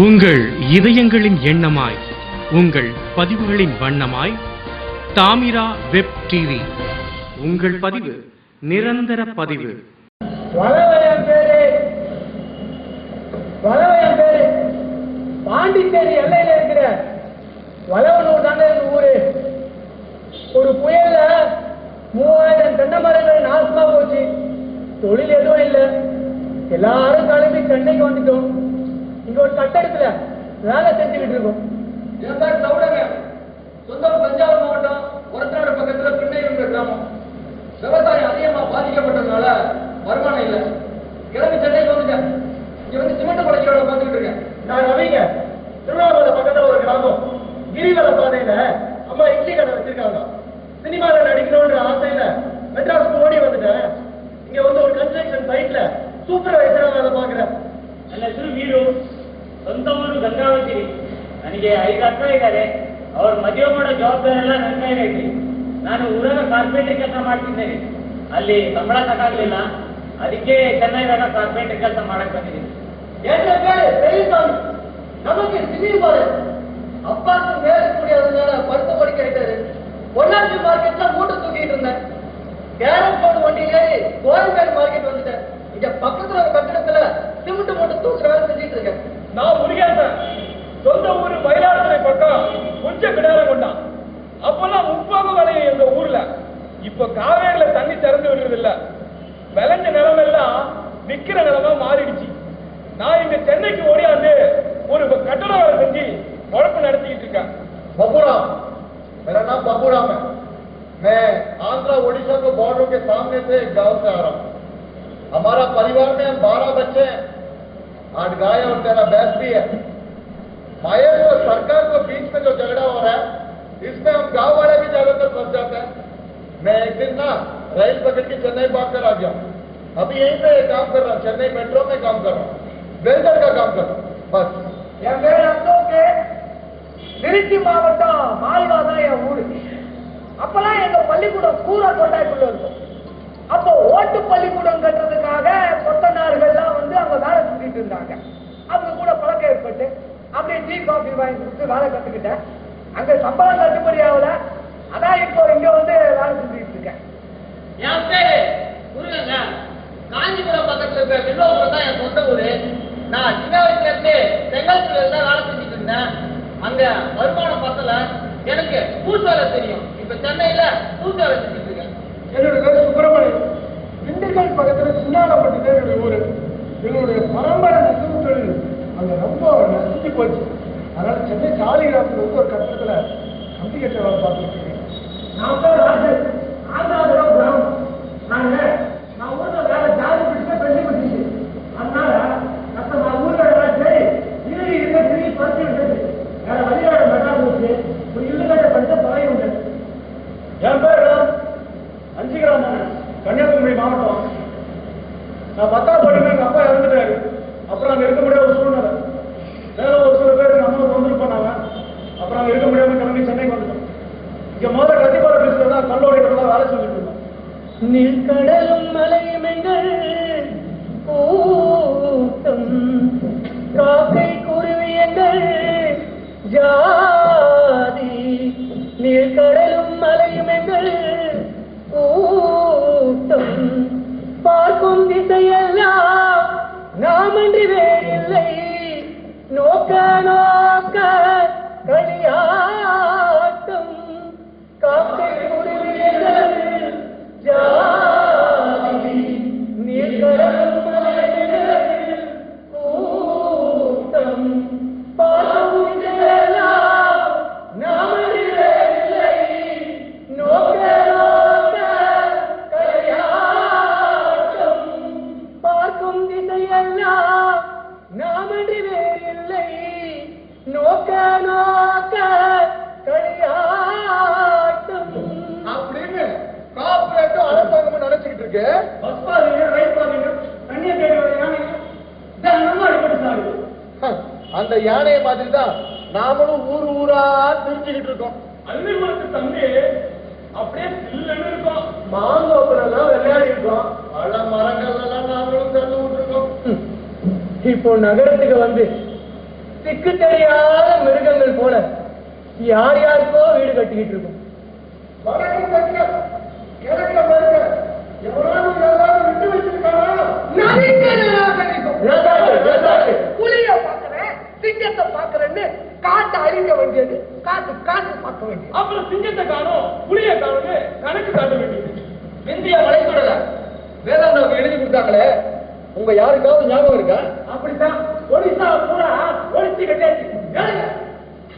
உங்கள் இதயங்களின் எண்ணமாய், உங்கள் பதிவுகளின் வண்ணமாய் தாமிரா வெப் டிவி. உங்கள் பதிவு நிரந்தர பதிவு. பாண்டிச்சேரி எல்லையில இருக்கிற வளவனூர் தானே ஊரு. ஒரு புயல்ல 3000 தென்னை மரங்கள் நாசமா போச்சு. தொழில் எதுவும் இல்லை. எல்லாரும் கிளம்பி சென்னைக்கு வந்துட்டோம். இங்க ஒரு கட்டடத்துல வேலை செஞ்சுக்கிட்டு இருக்கோம். என் பேர் சவுடங்க. சொந்தம் தஞ்சாவூர் மாவட்டம் ஒரத்தநாடு பக்கத்துல பின்னைங்கிற கிராமம். விவசாயம் அதிகமா பாதிக்கப்பட்டதுனால வருமானம் இல்லை. கிளம்பி சென்னைக்கு வந்துட்டேன். இங்க வந்து சிமெண்ட் பழக்கையோட பார்த்துக்கிட்டு இருக்கேன். நான் ரவிங்க. திருவண்ணாமலை பக்கத்துல ஒரு கிராமம். கிரிவல பாதையில அம்மா இட்லி கடை வச்சிருக்காங்க. சினிமாவில் நடிக்கணும்ன்ற ஆசையில மெட்ராஸ்க்கு ஓடி வந்துட்டேன். இங்க வந்து ஒரு கன்ஸ்ட்ரக்ஷன் சைட்ல ಸೂಪರ್ವೈಸರ್ வேலை பார்க்குறேன். ನನ್ನ ಹೆಸರು ವೀರು. ಸ್ವಂತ ಊರು ಗಂಗಾವತಿರಿ. ನನಗೆ 5 ಅಕ್ಕ ಇದ್ದಾರೆ. ಅವ್ರ ಮದುವೆ ಮಾಡೋ ಜವಾಬ್ದಾರಿ ಎಲ್ಲ ನನ್ನ ಕೈಗೆ ಐತಿ. ನಾನು ಊರಾಗ ಕಾರ್ಪೆಂಟರ್ ಕೆಲಸ ಮಾಡ್ತಿದ್ದೇನೆ. ಅಲ್ಲಿ ಸಂಬಳ ಸಾಕಾಗ್ಲಿಲ್ಲ. ಅದಕ್ಕೆ ಚೆನ್ನೈದಾಗ ಕಾರ್ಪೆಂಟರ್ ಕೆಲಸ ಮಾಡಕ್ ಬಂದಿದ್ದೀನಿ. நமக்கு சினிமாரு அப்பாவுக்கு வேலை முடியாததுனால படுத்த படிக்க ஆயிட்டாரு. பொள்ளாச்சி மார்க்கெட்ல மூட்டை தூக்கிட்டு இருந்தேன். கேரம் போர்டு வண்டி ஏறி கோயம்பேடு மார்க்கெட் வந்துட்டேன். இங்க பக்கத்துல ஒரு கட்டடத்துல சிமெண்ட் மூட்டை தூக்குற வேலை செஞ்சுட்டு இருக்கேன். நான் முருகேசன். சொந்த ஊரு மயிலாடுதுறை பக்கம் கொஞ்ச கிடாரம் கொண்டான். அப்பெல்லாம் முப்பாக விளையும் எங்க ஊர்ல. இப்ப காவேரியில தண்ணி திறந்து விடுறது இல்ல. விளைஞ்ச நிலமெல்லாம் விக்கிற நிலமா மாறிடுச்சு. நான் இங்க சென்னைக்கு ஓடியாந்து ஒரு கட்டட வேலை செஞ்சு உழப்பு நடத்திக்கிட்டு இருக்கேன். बबूराम, मेरा नाम बबूराम है। मैं आंध्र ओडिशा के बॉर्डर के सामने से एक गांव से आ रहा हूँ। हमारा परिवार में 12 बच्चे हैं, 8 गाय और 13 भैंस भी है। महेश और सरकार के बीच में जो झगड़ा हो रहा है, इसमें हम गांव वाले भी ज्यादातर फंस जाते हैं। मैं एक दिन ना रेल पकड़ के चेन्नई भाग कर आ गया। अभी यहीं पे काम कर रहा हूँ, चेन्नई मेट्रो में काम कर रहा हूँ, वेल्डर का काम कर रहा हूँ बस। என் பேர் அசோக்கு. திருச்சி மாவட்டம் மால்வா தான் என் ஊரு. அப்பெல்லாம் எங்க பள்ளிக்கூடம் கூரா கொட்டாய்க்குள்ள இருக்கும். அப்போ ஓட்டு பள்ளிக்கூடம் கட்டுறதுக்காக கொத்தனார்கள்லாம் வந்து அங்க வேலை செஞ்சுட்டு இருந்தாங்க. அவங்க கூட பழக்கம் ஏற்பட்டு அப்படியே டீ காஃபி வாங்கி கொடுத்து வேலை கத்துக்கிட்டேன். அங்க சம்பளம் கட்டுப்படி ஆகல. அதான் இப்போ இங்க வந்து வேலை செஞ்சுட்டு இருக்கேன். என் பேரு முருகங்க. காஞ்சிபுரம் பக்கத்துல இருக்கிற திருவள்ளூர் தான் என் சொந்த ஊரு. நான் சின்ன வயசுல இருந்து செங்கல்பட்டுல தான் வேலை செஞ்சுட்டு இருந்தேன். அங்க வருமானம் பத்தல. எனக்கு பூசு வேலை தெரியும். இப்ப சென்னையில பூசு வேலை செஞ்சுட்டு இருக்கேன். என்னோட பேர் சுப்பிரமணியம். திண்டுக்கல் பக்கத்துல சின்னாலப்பட்டி தான் என்னுடைய ஊரு. என்னுடைய பரம்பரை நெசவு தொழில் அங்க ரொம்ப நசிஞ்சு போச்சு. அதனால சென்னை சாலிகிராமத்துல வந்து ஒரு கட்டத்துல கம்பி கட்ட வேலை பார்த்துட்டு இருக்கேன். நான் பேர் ராஜன். ஆந்திராபுரம் கிராமம். நான் ஊர்ல வேலை ஜாதி பிடிச்சா பெண்ணு பிடிச்சு. அதனால நான் ஊர்ல சரி இறுதி திரும்பி பறிச்சு விட்டது. வேற வழியோட மெட்ராஸ் வச்சு ஒரு இல்லுகட்ட படிச்ச பழகி உண்டு. என் பேர் அஞ்சிகிராமம், கன்னியாகுமரி மாவட்டம். நான் 10ஆம் படிக்க எங்க அப்பா இறந்துட்டாரு. அப்புறம் அங்க இருக்க முடியாத ஒரு சூழ்நிலை. வேற ஒரு சில பேர் எங்க அம்மா தொந்தரவு பண்ணாங்க. அப்புறம் அங்க இருக்க முடியாம கிளம்பி சென்னைக்கு வந்துட்டோம். இங்க முதல்ல கட்டிப்பாறை பீஸ்ல தான் கல்லூரிகள வேலை செஞ்சுட்டு இருந்தோம். நீர்க்கடலும் மலையுமெங்கள் கூட்டம், காக்கை குருவியங்கள் ஜாதி. நீர்க்கடலும் மலையுமெங்கள் கூட்டம், பார்க்கும் திசையெல்லாம் நாமன்றி வேறில்லை. நோக்க நோக்க களியாட்டம், காக்கை குருவியங்கள் ஜாதி. நீர்க்கடலும் மலையுமெங்கள் கூட்டம், பார்க்கும் திசையெல்லாம் நாமன்றி வேறில்லை. நோக்க நோக்க களியாட்டம், பார்க்கும் திசையெல்லாம் நாமன்றி வேறில்லை. நோக்க நோக்க களியாட்டம் அப்படின்னு கார்பரேட்டும் அரசாங்கமும் நினைச்சுக்கிட்டு இருக்கு. பஸ் பாருங்க, ரயில் பாருங்க, தண்ணியை தேடி வர யானை நம்ம அடிப்பட்டு சாகுது. அந்த யானையை மாதிரி தான் நாமளும் ஊர் ஊரா தெரிஞ்சுக்கிட்டு இருக்கோம். அள்ளிமரத்து தண்ணி அப்படியே சில்லுன்னு இருக்கும். மாந்தோப்புலாம் விளையாடி இருக்கோம். பல மரங்கள் எல்லாம் நாங்களும் தந்து விட்டுருக்கோம். இப்போ நகரத்துக்கு வந்து திக்கு தெரியாத மிருகங்கள் போல யார் யாருக்கோ வீடு கட்டிக்கிட்டு இருக்கும். புலிய பாக்குறேன் சிங்கத்தை பாக்குறேன்னு காட்டு அழிக்க வேண்டியது, காட்டு காட்டு பார்க்க வேண்டியது. அப்புறம் சிங்கத்தை காணும் புலிய காணும்னு கணக்கு காட்ட வேண்டியது. இந்திய மலைத்தொடர வேதாந்தாவுக்கு எழுதி கொடுத்தாங்களே, உங்க யாருக்காவது ஞாபகம் இருக்கா? அப்படித்தான் ஒடிசா பூரா ஒழிச்சு கட்டியாச்சு.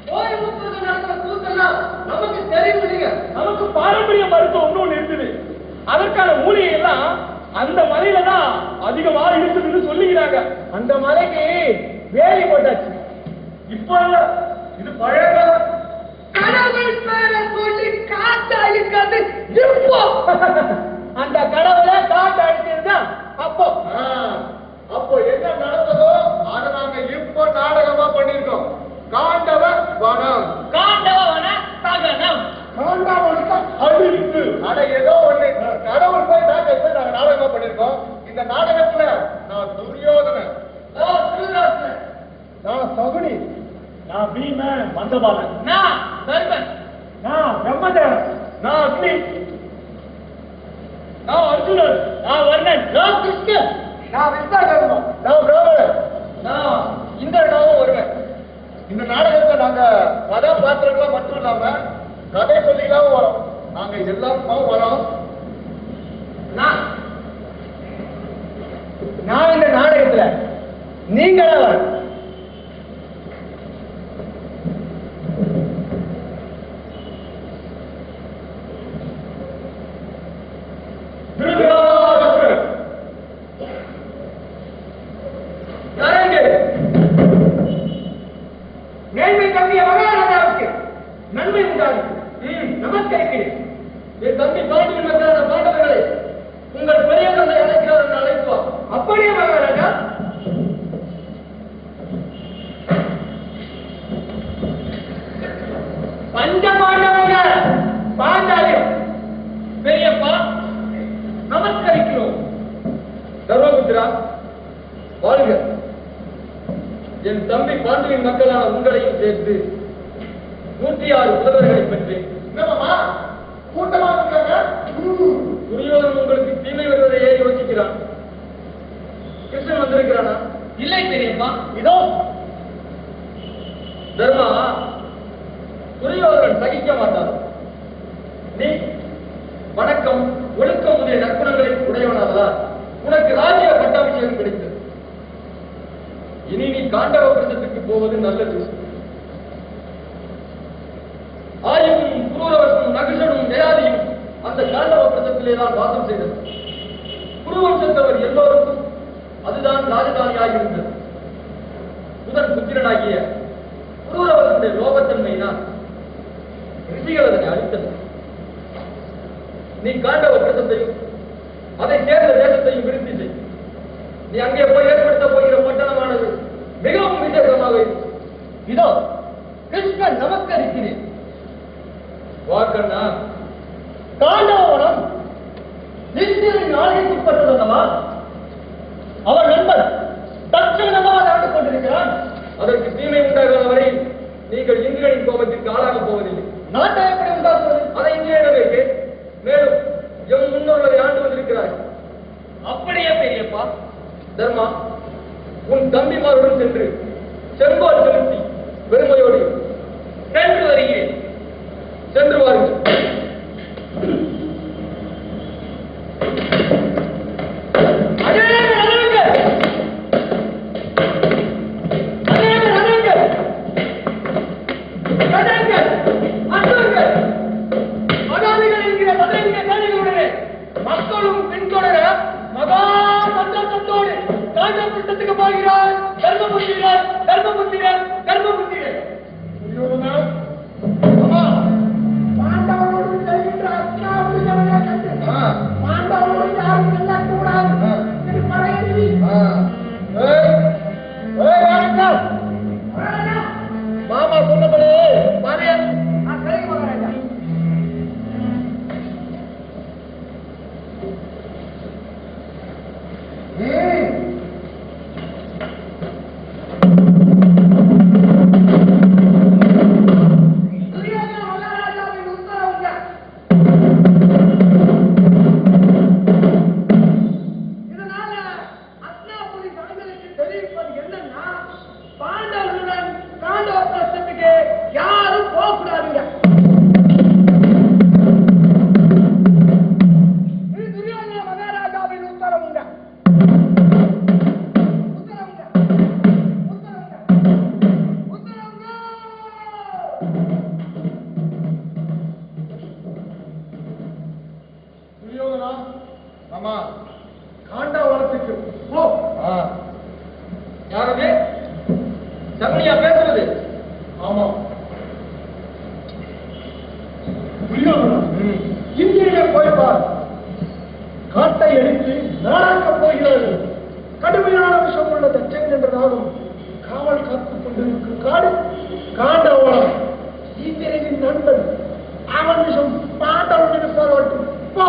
கோயம்புத்தூர்ல நடக்கிற கூத்தெல்லாம் நமக்கு தெரியும். நமக்கு பாரம்பரிய மருத்துவம் ஒண்ணு இருக்குது. அதற்கான மூலிகை எல்லாம் அந்த மலையில தான் அதிகமா இருக்குதுன்னு சொல்லிக்கிறாங்க. அந்த மலைக்கு வேலி போட்டாச்சு. இப்போ இல்ல, இது பழைய காலம். கடவுள் பேரை சொல்லி காட்டு அழிக்காது இப்போ. அந்த கடவுளை காட்டு அழிச்சிருந்தா அப்போ அப்போ என்ன நடந்ததோ அதை நாங்க இப்போ நாடகமா பண்ணிருக்கோம். காண்டவன் வனம், காண்டவன தகனம், அழித்து அட ஏதோ ஒண்ணு கடவுள் போய் நாங்க நாடகமா பண்ணிருக்கோம். இந்த நாடகத்துல நான் துரியோதனன், நான் சகுனி, நான் பீமன் மந்தபாலன், நான் தர்மன், நான் பிரம்மதேவன், நான் அக்னி, நான் அர்ஜுனன், நான் வர்ணன், நான் கிருஷ்ணன், நான் விஸ்வகர்மன், நான் பிராமணன், நான் இந்திரனாவும் வருவேன். இந்த நாடகத்தை நாங்க கதாபாத்திரங்களா மட்டும் இல்லாம கதை சொல்லிக்கலாம் வரோம். நாங்க எல்லாருமா வரோம். நான் இந்த நாடகத்துல நீங்களவர். மேன்மை தம்பிய மகாராஜாவுக்கு நன்மை உண்டாகும். நமஸ்கரிக்கிறேன். என் தம்பி பாண்டியன் மக்களான பாண்டவர்களை உங்கள் பெரிய தந்தை அழைக்கிறார் என்று அழைத்துவார். அப்படியே மகாராஜா. பஞ்ச பாண்டவங்க பாண்டாயம் பெரியப்பா நமஸ்கரிக்கிறோம். தர்மபுத்திரா வாழ்க. என் தம்பி பாண்டுவின் மக்களான உங்களையும் சேர்த்து 106 புலவர்களை பற்றி கூட்டமா இருக்காங்க. துரியோதனன் உங்களுக்கு தீமை வருவதையே யோசிக்கிறான். கிருஷ்ணன் வந்திருக்கிறானா? இல்லை பெரியப்பா. இதோ தர்மா, துரியோதனன் சகிக்க மாட்டார். நீ வணக்கம் ஒழுக்கம் முதலிய நற்குணங்களை உடையவனாவதால் உனக்கு ராஜ்ய பட்டாபிஷேகம் கிடைத்தது. இனி நீ காண்டவ பிரதத்துக்கு போவது நல்லது. ஆயுவும் குரூரவசமும் நகுஷனும் ஜெயாதியும் அந்த காண்டவ பிரதத்திலே தான் வாசம் செய்தது. குருவம்சத்தவர் எல்லோருக்கும் அதுதான் ராஜதானியாக இருந்தது. முதன் புத்திரனாகிய குரூரவசனுடைய லோகத்தன்மையினால் ரிஷிகள் அதனை அளித்தது. நீ காண்டவ பிரதத்தையும் அதை சேர்ந்த தேசத்தையும் விருத்தி செய். நீ அங்கே போய் ஏற்படுத்த போகிற பட்டணமானது மிகவும் விசேஷமாக இருக்கும். இதோ கிருஷ்ணன் நமஸ்கரிக்கிறேன். வாக்கண்ணா, காண்டவனம் இந்தியரின் ஆளுகைக்குட்பட்டதல்லவா? அவர் நண்பர் தட்சணமாக ஆண்டு கொண்டிருக்கிறான். அதற்கு தீமை உண்டாகாத வரை நீங்கள் இந்தியனின் கோபத்திற்கு ஆளாக போவதில்லை. நாட்டை எப்படி உண்டாக்குவது? அதை இந்தியனிடமே கேள். மேலும் எம் முன்னோர்களை ஆண்டு வந்திருக்கிறார்கள். அப்படியே பெரியப்பா. தர்மா, உன் தம்பிமாருடன் சென்று செங்கோல் செலுத்தி பெருமையோடு சென்று வருகிறேன். சென்று வாருங்கள். மக்களும் பின்தொடர மகா சந்தோஷத்தோடு காண்டபுரத்துக்கு போகிறார். தர்மபுத்திரர் தர்மபுத்திரர் தர்மபுத்திரர். பாண்டவரோடு செல்கின்ற அச்சாவுடையவனை கண்டு பாண்டவரோடு யாரும் செல்லக்கூடாது என்று பறையறி மாமா சொன்னபடி பறையன். சரி மகாராஜா. யாரையா பேசுறது? ஆமா. இந்தியிலே போய்பார். காட்டை எடுத்து நாடாக்கப் போகிறது. கடுமையான விஷம் உள்ள தச்சன் என்ற நாடும் காவல் காத்துக் கொண்டிருக்கும் காடு காண்டவனம். ஈந்திரனின் நண்பன் அவன் விஷம் பாண்டவன் இருப்பார். மட்டும் போ.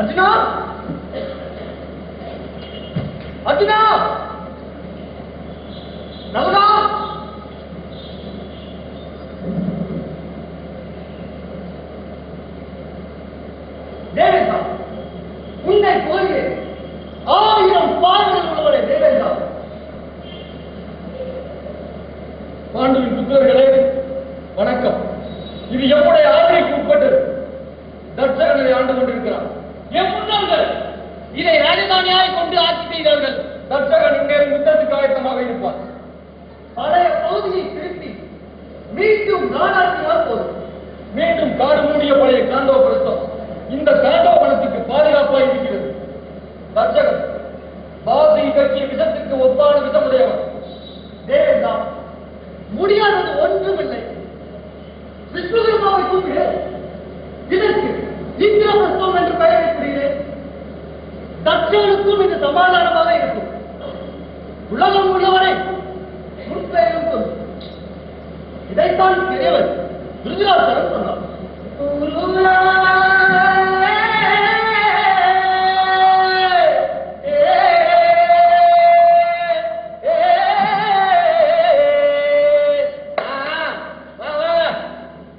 अर्जुना अर्जुना रघुना தேவேந்தா உன்னை போய் 1000 பாடல்கள் உள்ளவரே தேவேந்தா. பாண்டுவின் புத்தர்களே வணக்கம். இது எம்முடைய ஆதரவுக்கு உட்பட்டது. தட்சகனை ஆண்டு கொண்டிருக்கிறார். என் முன்னோர்கள் இதை ராஜதானியாய் கொண்டு ஆட்சி செய்தார்கள். தட்சகன் இந்நேரம் யுத்தத்துக்கு ஆயத்தமாக இருப்பார். பழைய பகுதியை திருப்பி மீண்டும் நாடாற்றினால் போதும். மீண்டும் காடு மூடிய பழைய காண்டோபுரத்தம் இந்த காண்டோபுரத்துக்கு பாதுகாப்பாக இருக்கிறது. தட்சகன் பாசி கட்சிய விஷத்துக்கு ஒப்பான விஷமுடையவர். தேவேந்தா முடியாதது ஒன்றுமில்லை. விஸ்வகர்மாவை கூப்பிடு. இதற்கு இந்திரபிரஸ்தம் என்று பெயரிடுகிறேன். மற்றவர்களுக்கும் இது சமாதானமாக இருக்கும். உலகம் உள்ளவரை முற்பெயரும் சொல்லும். இதைத்தான் பெரியவர் விருதுராசர் சொன்னார்.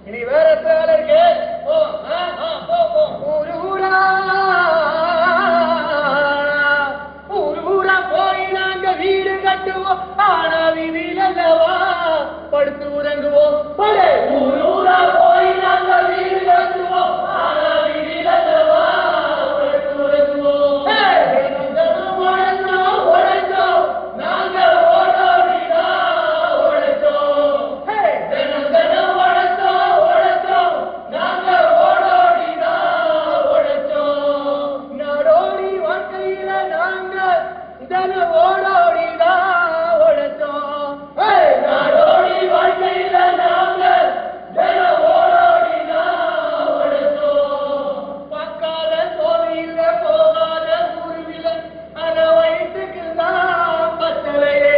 இனி வேற எத்தனை வேலை இருக்கு? ஊரா போய் நாங்க வீடு கட்டுவோம், ஆனா வீதியில் அல்லவா படுத்து உறங்குவோம். ஊரா போய் நாங்க வீடு கட்டுவோம், ஆனா வீதியில் அல்லவா படுத்து உறங்குவோம். உழைச்சோம் நாங்க ஓடோடிதான் உழைச்சோம். தினம் உழைச்சோம் நாங்க ஓடோடிதான் உழைச்சோம். நாடோடி வாழ்க்கையில நாங்க தினம் ஓடோடிதான் உழைச்சோம். நாடோடி வாழ்க்கையில நாங்க தினம் ஓடோடிதான் உழைச்சோம். பார்க்காத சோழியில போகாத ஊருவில அத வயிற்றுக்கு தான் பத்தலையே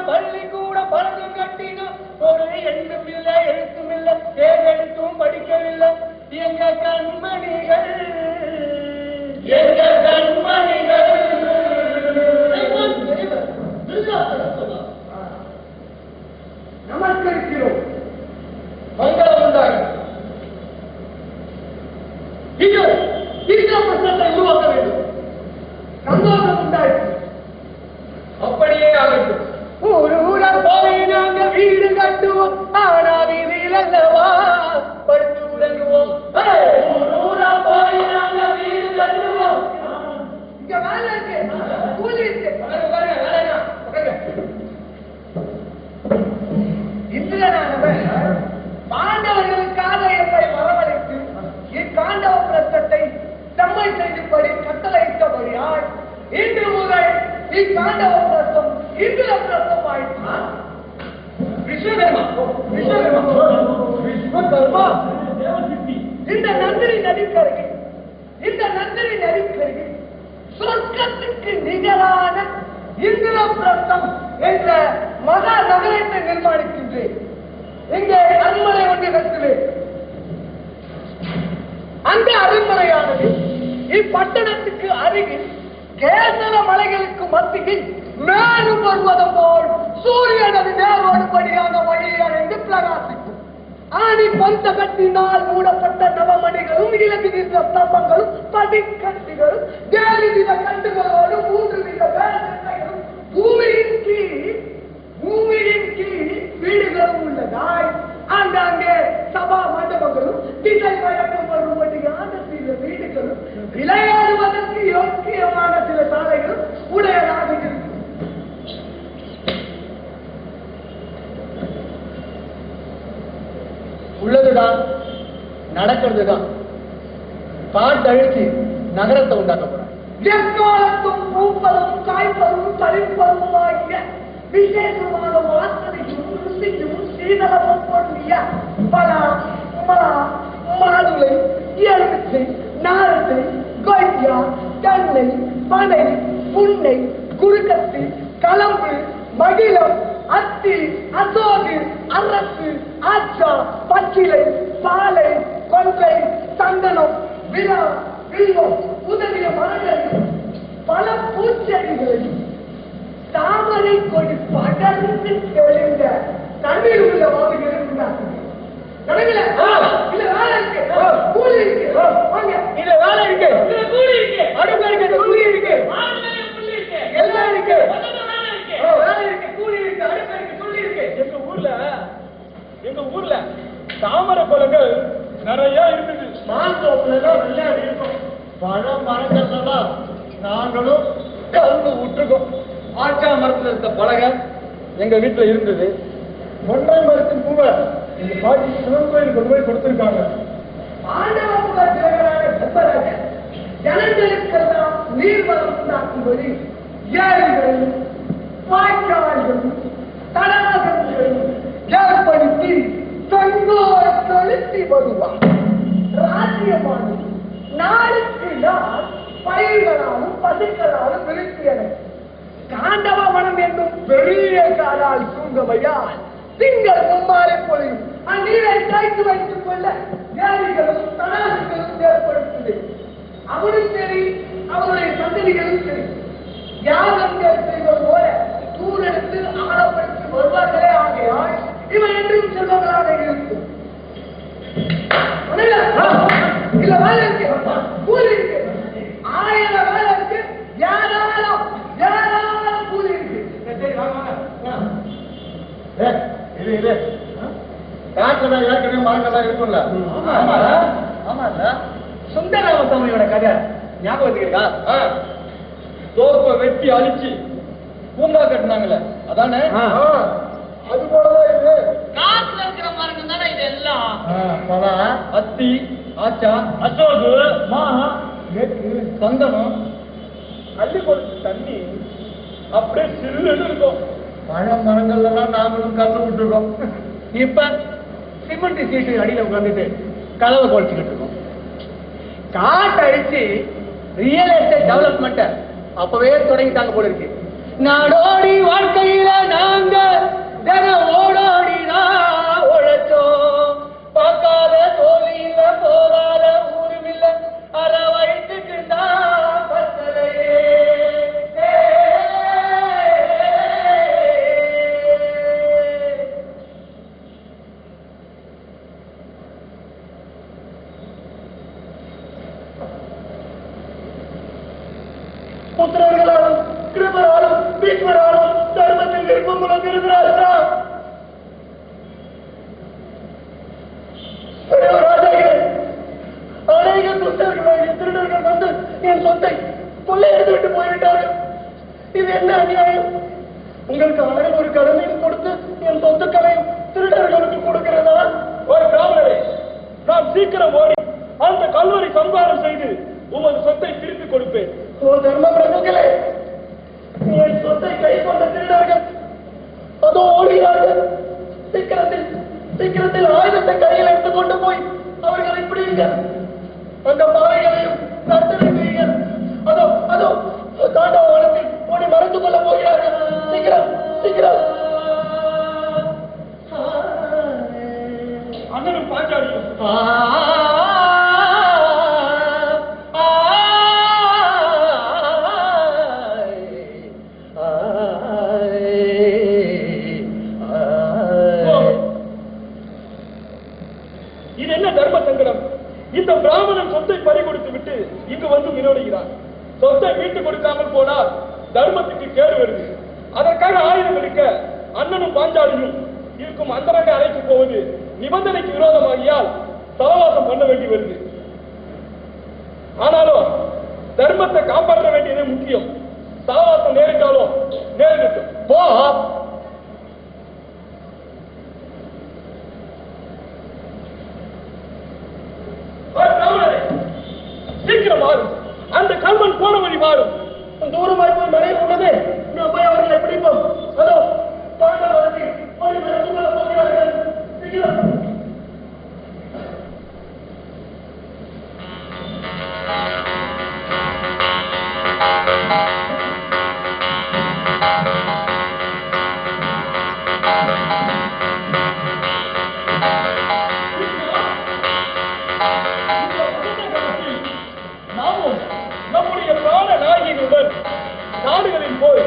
பள்ளிக்கூட பழக்கம் கட்டினோம். ஒரு எண்ணும் இல்லை எழுத்தும் இல்லை, ஏழெழுத்தும் படிக்கவில்லை. எங்க கண்மணிகள் நமஸ்கரிக்கிறோம். மங்களம் உண்டாகி பிரச்சனை உருவாக்க வேண்டும். சந்தோஷம் உண்டாயிற்று. அப்படியே ஆகட்டும். ஊரா போய் நாங்க வீடு கட்டுவோம், ஆனா வீதியில் அல்லவா படுத்து உறங்குவோம். ஊரா போய் நாங்க வீடு கட்டுவோம். இங்க வேலை இருக்கு, கூலி இருக்கு. இந்திரனானவன் பாண்டவர்களுக்காக என்னை வரவழைத்து இக்காண்டவ பிரசத்தை செம்மை செய்யும்படி கட்டளையிட்டபடியால் இன்று முதல் இக்காண்டவ பிரசம் இந்திர பிரசம் ஆயிற்று. விஸ்வகர்மா இந்த நந்தினி நதிக்கருகே சொர்க்கத்துக்கு நிகரான இந்திரபிரஸ்தம் என்ற மகா நகரத்தை நிர்மாணிக்கின்றேன். இங்கே அரண்மனை ஒன்று கட்டுவேன். அந்த அரண்மனையானது இப்பட்டணத்துக்கு அருகில் கேசர மலைகளுக்கு மத்தியில் மேலும் வருவதும் போல் சூரியனது நேரோடுபடியாக வழியடைந்து பிரகாசிக்கும். ஆணி பந்த கட்டினால் மூடப்பட்ட நவமணிகளும் இலகு நின்ற ஸ்தம்பங்களும் படிக்கட்டுகளும் 7 வித கட்டுகளோடு 3 வித வேலைகளும் பூமியின் கீழ் வீடுகளும் உள்ளதாய் ஆங்காங்கே சபா மண்டபங்களும் திசை வழக்கம் வரும்படியான சில வீடுகளும் விளையாடுவதற்கு யோக்கியமான சில சாலைகளும் உடையதாக இருக்கும். உள்ளதுதான், நடக்கிறதுதான். காட்டழிச்சு நகரத்தை உண்டாக்க போறாங்க. எக்காலத்தும் பூப்பதும் காய்ப்பதும் தளிர்ப்பதும் ஆகிய விசேஷமான வாசனையும் ருசியும் சீதளமும் பொருந்திய பலா, மாதுளை, எலுமிச்சை, நாரத்தை, கொய்யா, தென்னை, பனை, புன்னை, குறுக்கத்து, களம்பு, மகிழம், அத்தி, அசோகு, அரசு, ஆச்சா, பச்சிலை, பாலை, கொன்றை, சந்தனம், விழா, வில்வம் முதலிய மரங்களையும் பல பூச்செடிகளையும் தாமரை கொடி படர்ந்து தெளிந்த தண்ணீர் உள்ள வாவிகளை உண்டாக்குது. இல்ல வேலை இருக்கு, கூலி இருக்கு, இல்ல வேலை இருக்கு, அடுப்பு இருக்கு, கூலி இருக்கு, எல்லாம் இருக்கு, வேலை இருக்கு, கூலி இருக்கு, அடுப்பு இருக்கு, சொல்லி இருக்கு. எங்க ஊர்ல தாமரை பழங்கள் நிறைய இருக்குது. மாந்தோப்புலதான் விளையாடி இருக்கும். பழம் மரங்கள்லாம் நாங்களும் கலந்து விட்டுருக்கோம். ஆச்சா மரத்துல இருந்த பலகை எங்க வீட்டுல இருந்தது. ஒன்றை மரத்தின் பூவை எங்க பாட்டி சிவன் கோயில் கொண்டு போய் கொடுத்திருக்காங்க. ஜனங்களுக்கெல்லாம் நீர்வளம் உண்டாக்கும்படி ஏரிகளும் வாய்க்கால்களும் தடாகங்களும் ஏற்படுத்தி மாலை பொழியும் அந்நீரை தாய்த்து வைத்துக் கொள்ள வியாதிகளும் தடாசுகளும் ஏற்படுத்துது. அவரும் சரி அவருடைய சந்ததிகளும் சரி யாகங்கள் செய்வது போல தூரெடுத்து ஆழப்படுத்தி வருவார்களே ஆகையால் இவன் என்றும் செல்வங்களாக இருக்கும். இல்ல வேலை இருக்கு, கூலி இருக்கு, 1000 வேலை இருக்கு, ஏராளம் கூலி இருக்கு. சரி இது காட்டுல ஏற்கனவே மரங்கள்லாம் இருக்கும்ல. ஆமால சுந்தரராமசாமியோட கதை ஞாபகத்துக்கு இருக்கா? தோப்பை வெட்டி அழிச்சு பூங்கா கட்டினாங்களே அதானே? அது போலதான் இது. காட்டுல இருக்கிற மரங்க தானே இதெல்லாம். பலா, அத்தி, ஆச்சா, அசோகு, மா, சந்தனம், அள்ளி கொடுத்து தண்ணி அப்படியே சில்லுன்னு இருக்கும். பழ மரங்கள்லாம் நாங்களும் கல்லு விட்டுருக்கோம். இப்ப சிமெண்ட் சீட்டு அடியில உட்காந்துட்டு கலவை குறைச்சிக்கிட்டு இருக்கோம். காட்டு அழிச்சு ரியல் எஸ்டேட் டெவலப்மெண்ட் அப்பவே தொடங்கிட்டாங்க போல இருக்கு. நாடோடி வாழ்க்கையில நாங்க ஓடோடிதான் உழைச்சோம். பார்க்காத தோல்வியில போகாத ஊருமில்ல அற வயிற்றுக்கு தான் பத்தலையே. புத்திரர்களாலும் கிருபராலும் பீஷ்மராலும் தர்மத்தில் விருப்பமுள்ள திருதராஷ்டிரா அநேக துஷ்டர்களாகிய திருடர்கள் வந்து என் சொத்தை கொள்ளையடித்து விட்டு போய்விட்டார்கள். இது என்ன அநியாயம்? உங்களுக்கு ஆயிரம் ஒரு கடமையும் கொடுத்து என் சொத்துக்களையும் திருடர்களுக்கு கொடுக்கிறதா? ஒரு பிராமணரே, நான் சீக்கிரம் ஓடி அந்த கல்வரை சம்ஹாரம் செய்து உமது சொத்தை திருப்பி கொடுப்பேன். ஓ தர்ம பிரபுக்களே, என் சொத்தை கை கொண்ட திருடர்கள் அதோ ஓடுகிறார்கள். சீக்கிரத்தில் ஆயுதத்தை கையில் எடுத்துக் கொண்டு போய் அவர்களை பிடிங்கள். அந்த பாறைகளையும் நர்த்தனை செய்யுங்கள். அதோ தாண்டவ வனத்தில் ஓடி மறைந்து கொள்ள போகிறார்கள். சீக்கிரம் அண்ணனும் பாஞ்சாலியும் இது என்ன தர்ம சங்கடம்? இந்த பிராமணன் சொத்தை பறி கொடுத்து விட்டு இங்கு வந்து வினோடுகிறார். சொத்தை மீட்டு கொடுக்காமல் போனால் தர்மத்துக்கு கேடு வருது. அதற்காக ஆயுதம் எடுக்க அண்ணனும் பாஞ்சாலியும் இருக்கும் அந்தரங்க அறைக்கு போவது நிபந்தனைக்கு விரோதமாகியால் சவவாசம் பண்ண வேண்டி வருது. ஆனாலும் தர்மத்தை காப்பாற்ற வேண்டியதே முக்கியம். சவவாசம் நேரிட்டாலும் நேரிடட்டும். போ. சீக்கிரம் மாறும். அந்த கல்வன் போன வழி மாறும். தூரமாய் போய் மறைய உள்ளது. நான் போய் அவர்களை பிடிப்போம். அதோ பாண்டவர்கள் போய் மறைந்து கொள்ள போகிறார்கள். சீக்கிரம். நாமும் நம்முடைய பிராண நாயகிகளுடன் நாடுகளில் போய்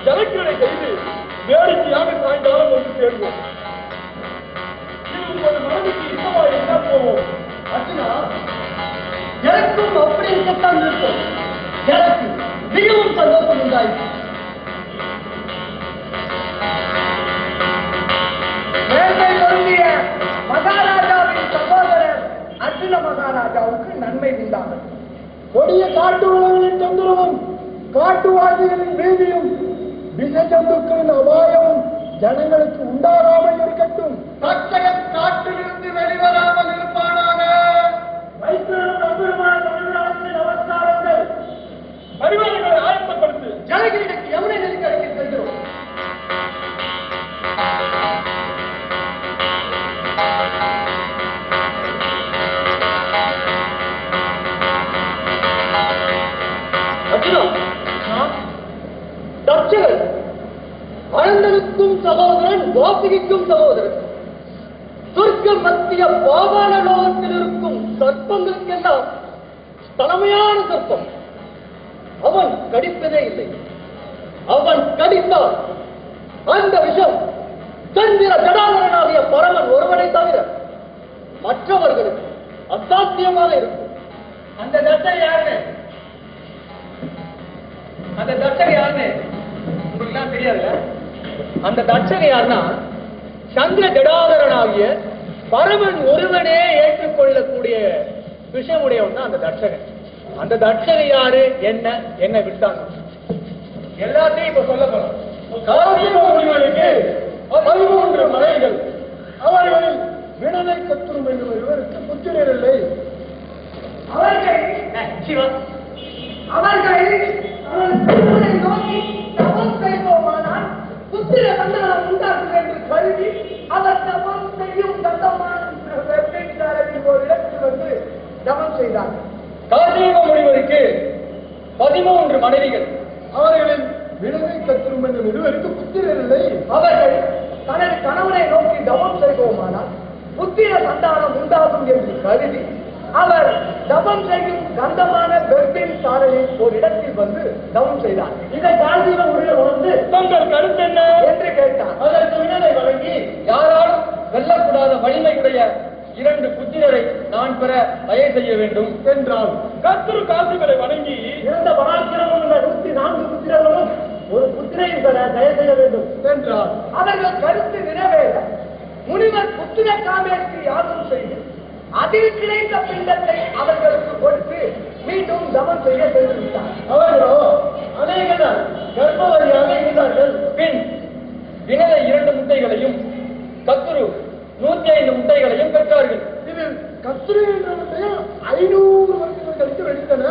ஜனக்கிரனை செய்து வேடிக்கையாக சாயங்காலம் வந்து சேர்வோம். இது உங்கள் மனதுக்கு இஷ்டமாக இருந்தால் போவோம். அர்ஜுனா, எனக்கும் அப்படி இருக்கத்தான் இருக்கும். எனக்கு மிகவும் சந்தோஷம் உண்டாயிற்று. வேட்டை பொருந்திய மகாராஜாவின் சகோதரர் அர்ஜுன மகாராஜாவுக்கு நன்மை உண்டாகும். கொடிய காட்டு உணவுகளின் தொந்தரவும் காட்டுவாசிகளின் வீதியும் விஷஜந்துக்களின் அபாயமும் ஜனங்களுக்கு உண்டாகாமல் இருக்கட்டும். தச்சகன் காட்டிலிருந்து வெளிவராமல் இருப்பானாக. நமஸ்காரங்கள். பரிவாரங்களை ஆயத்தப்படுத்து. ஜனகிரிக்கு யமுனை நதிக்கரைக்கு செல்கிறோம். தச்சகன் அனந்தனுக்கும் சகோதரன் வாசுகிக்கும் சகோதரன் மத்திய பாதாள லோகத்தில் இருக்கும் சர்ப்பங்களுக்கெல்லாம் தலைமையான சர்ப்பம். அவன் கடிப்பதே இல்லை. அவன் கடித்தால் அந்த விஷம் சந்திர ஜடாதரனாகிய பரமன் ஒருவனை தவிர மற்றவர்களுக்கு அசாத்தியமாக இருக்கும். அந்த தட்சணை யாருன்னு உங்களுக்கு எல்லாம் தெரியாதுல்ல? அந்த தட்சணை யாருன்னா சந்திர ஜடாதரனாகிய பரமன் ஒருவனே ஏற்றுக்கொள்ளக்கூடிய விஷயமுடையவன் தான் அந்த தட்சணை. அந்த தட்சணை யாரு, என்ன விட்டாங்க எல்லாத்தையும் இப்ப சொல்ல போறோம். காசிமுனிவருக்கு 13 மனைவிகள். அவர்களில் வினதை கத்துரும் என்று ஒருவருக்கு புத்திரர் இல்லை. அவர்கள் நோக்கி தவம் செய்வோமானால் புத்திர சந்தானம் உண்டாகும் என்று கருதி அவர் தவம் செய்யும் சந்தமான ஒரு இடத்தில் வந்து தவம் செய்தார். காசிமுக முனிவருக்கு 13 மனைவிகள். அவர்களில் வினதை கத்துரும் என்று ஒருவருக்கு புத்திரர் இல்லை. அவர்கள் தனது கணவனை நோக்கி தவம் செய்வோமானால் புத்திர சந்தானம் உண்டாகும் என்று கருதி அவர் தவம் செய்யும் கந்தமான பெர்பின் சாலையில் ஒரு இடத்தில் வந்து தவம் செய்தார். இதை கால்வீக முறையில் உணர்ந்து தங்கள் கருத்து என்ன என்று கேட்டார். அதற்கு வினதை வழங்கி, யாராலும் வெல்லக்கூடாத வலிமையுடைய 2 புத்திரரை நான் பெற தயை செய்ய வேண்டும் என்றால் கர்த்தரு காசுகளை வழங்கி, இருந்த பராக்கிரமம் உள்ள 104 புத்திரர்களும் ஒரு புத்திரையும் பெற தயை செய்ய வேண்டும் என்றால் அவர்கள் கருத்து நிறைவேற முனிவர் புத்திர காமேற்கு யாகம் செய்து அதில் கிடைத்த பிண்டத்தை அவர்களுக்கு கொடுத்து மீண்டும் தவம் செய்ய சென்று விட்டார். அவர்களோ அநேக நாள் கர்ப்பவதியாக இருந்தார்கள். பின் வினதை 2 முட்டைகளையும் கத்துரு 105 முட்டைகளையும் பெற்றார்கள். இது கத்துரை என்ற 500 வருஷங்கள் கழித்து வெடித்தன.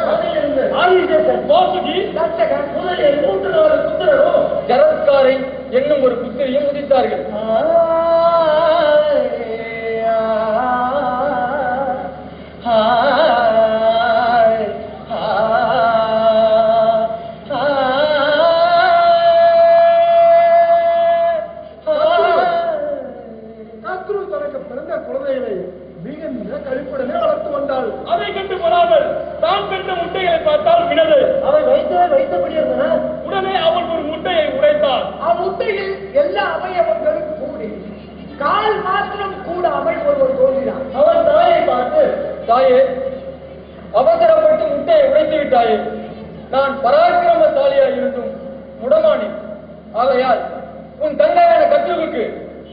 தட்சகன் முதலில் 3-4 புத்திரரும் ஜரத்காரை என்னும் ஒரு புத்திரையும் உதித்தார்கள். கத்துரு தனக்கு பிறந்த குழந்தைகளை மிகுந்த கழிப்புடனே வளர்த்து வந்தாள். அதை கண்டு போனாமல் தான் பெற்ற முட்டைகளை பார்த்தால் வினது அவை வைத்தபடி இருந்தன. உடனே அவள் ஒரு முட்டையை உடைத்தாள். அம்முட்டையில் எல்லா அவயவங்களும் கூடி கால் மாத்திரம் கூடாமல் ஒருவர் தோன்றினார். அவன் தாயை பார்த்து, தாயே, அவசரப்பட்டு முட்டையை உடைத்து விட்டாயே. நான் பராக்கிரமசாலியாய் இருந்தும் முடமானி. ஆகையால் உன் தங்கையான கத்துவுக்கு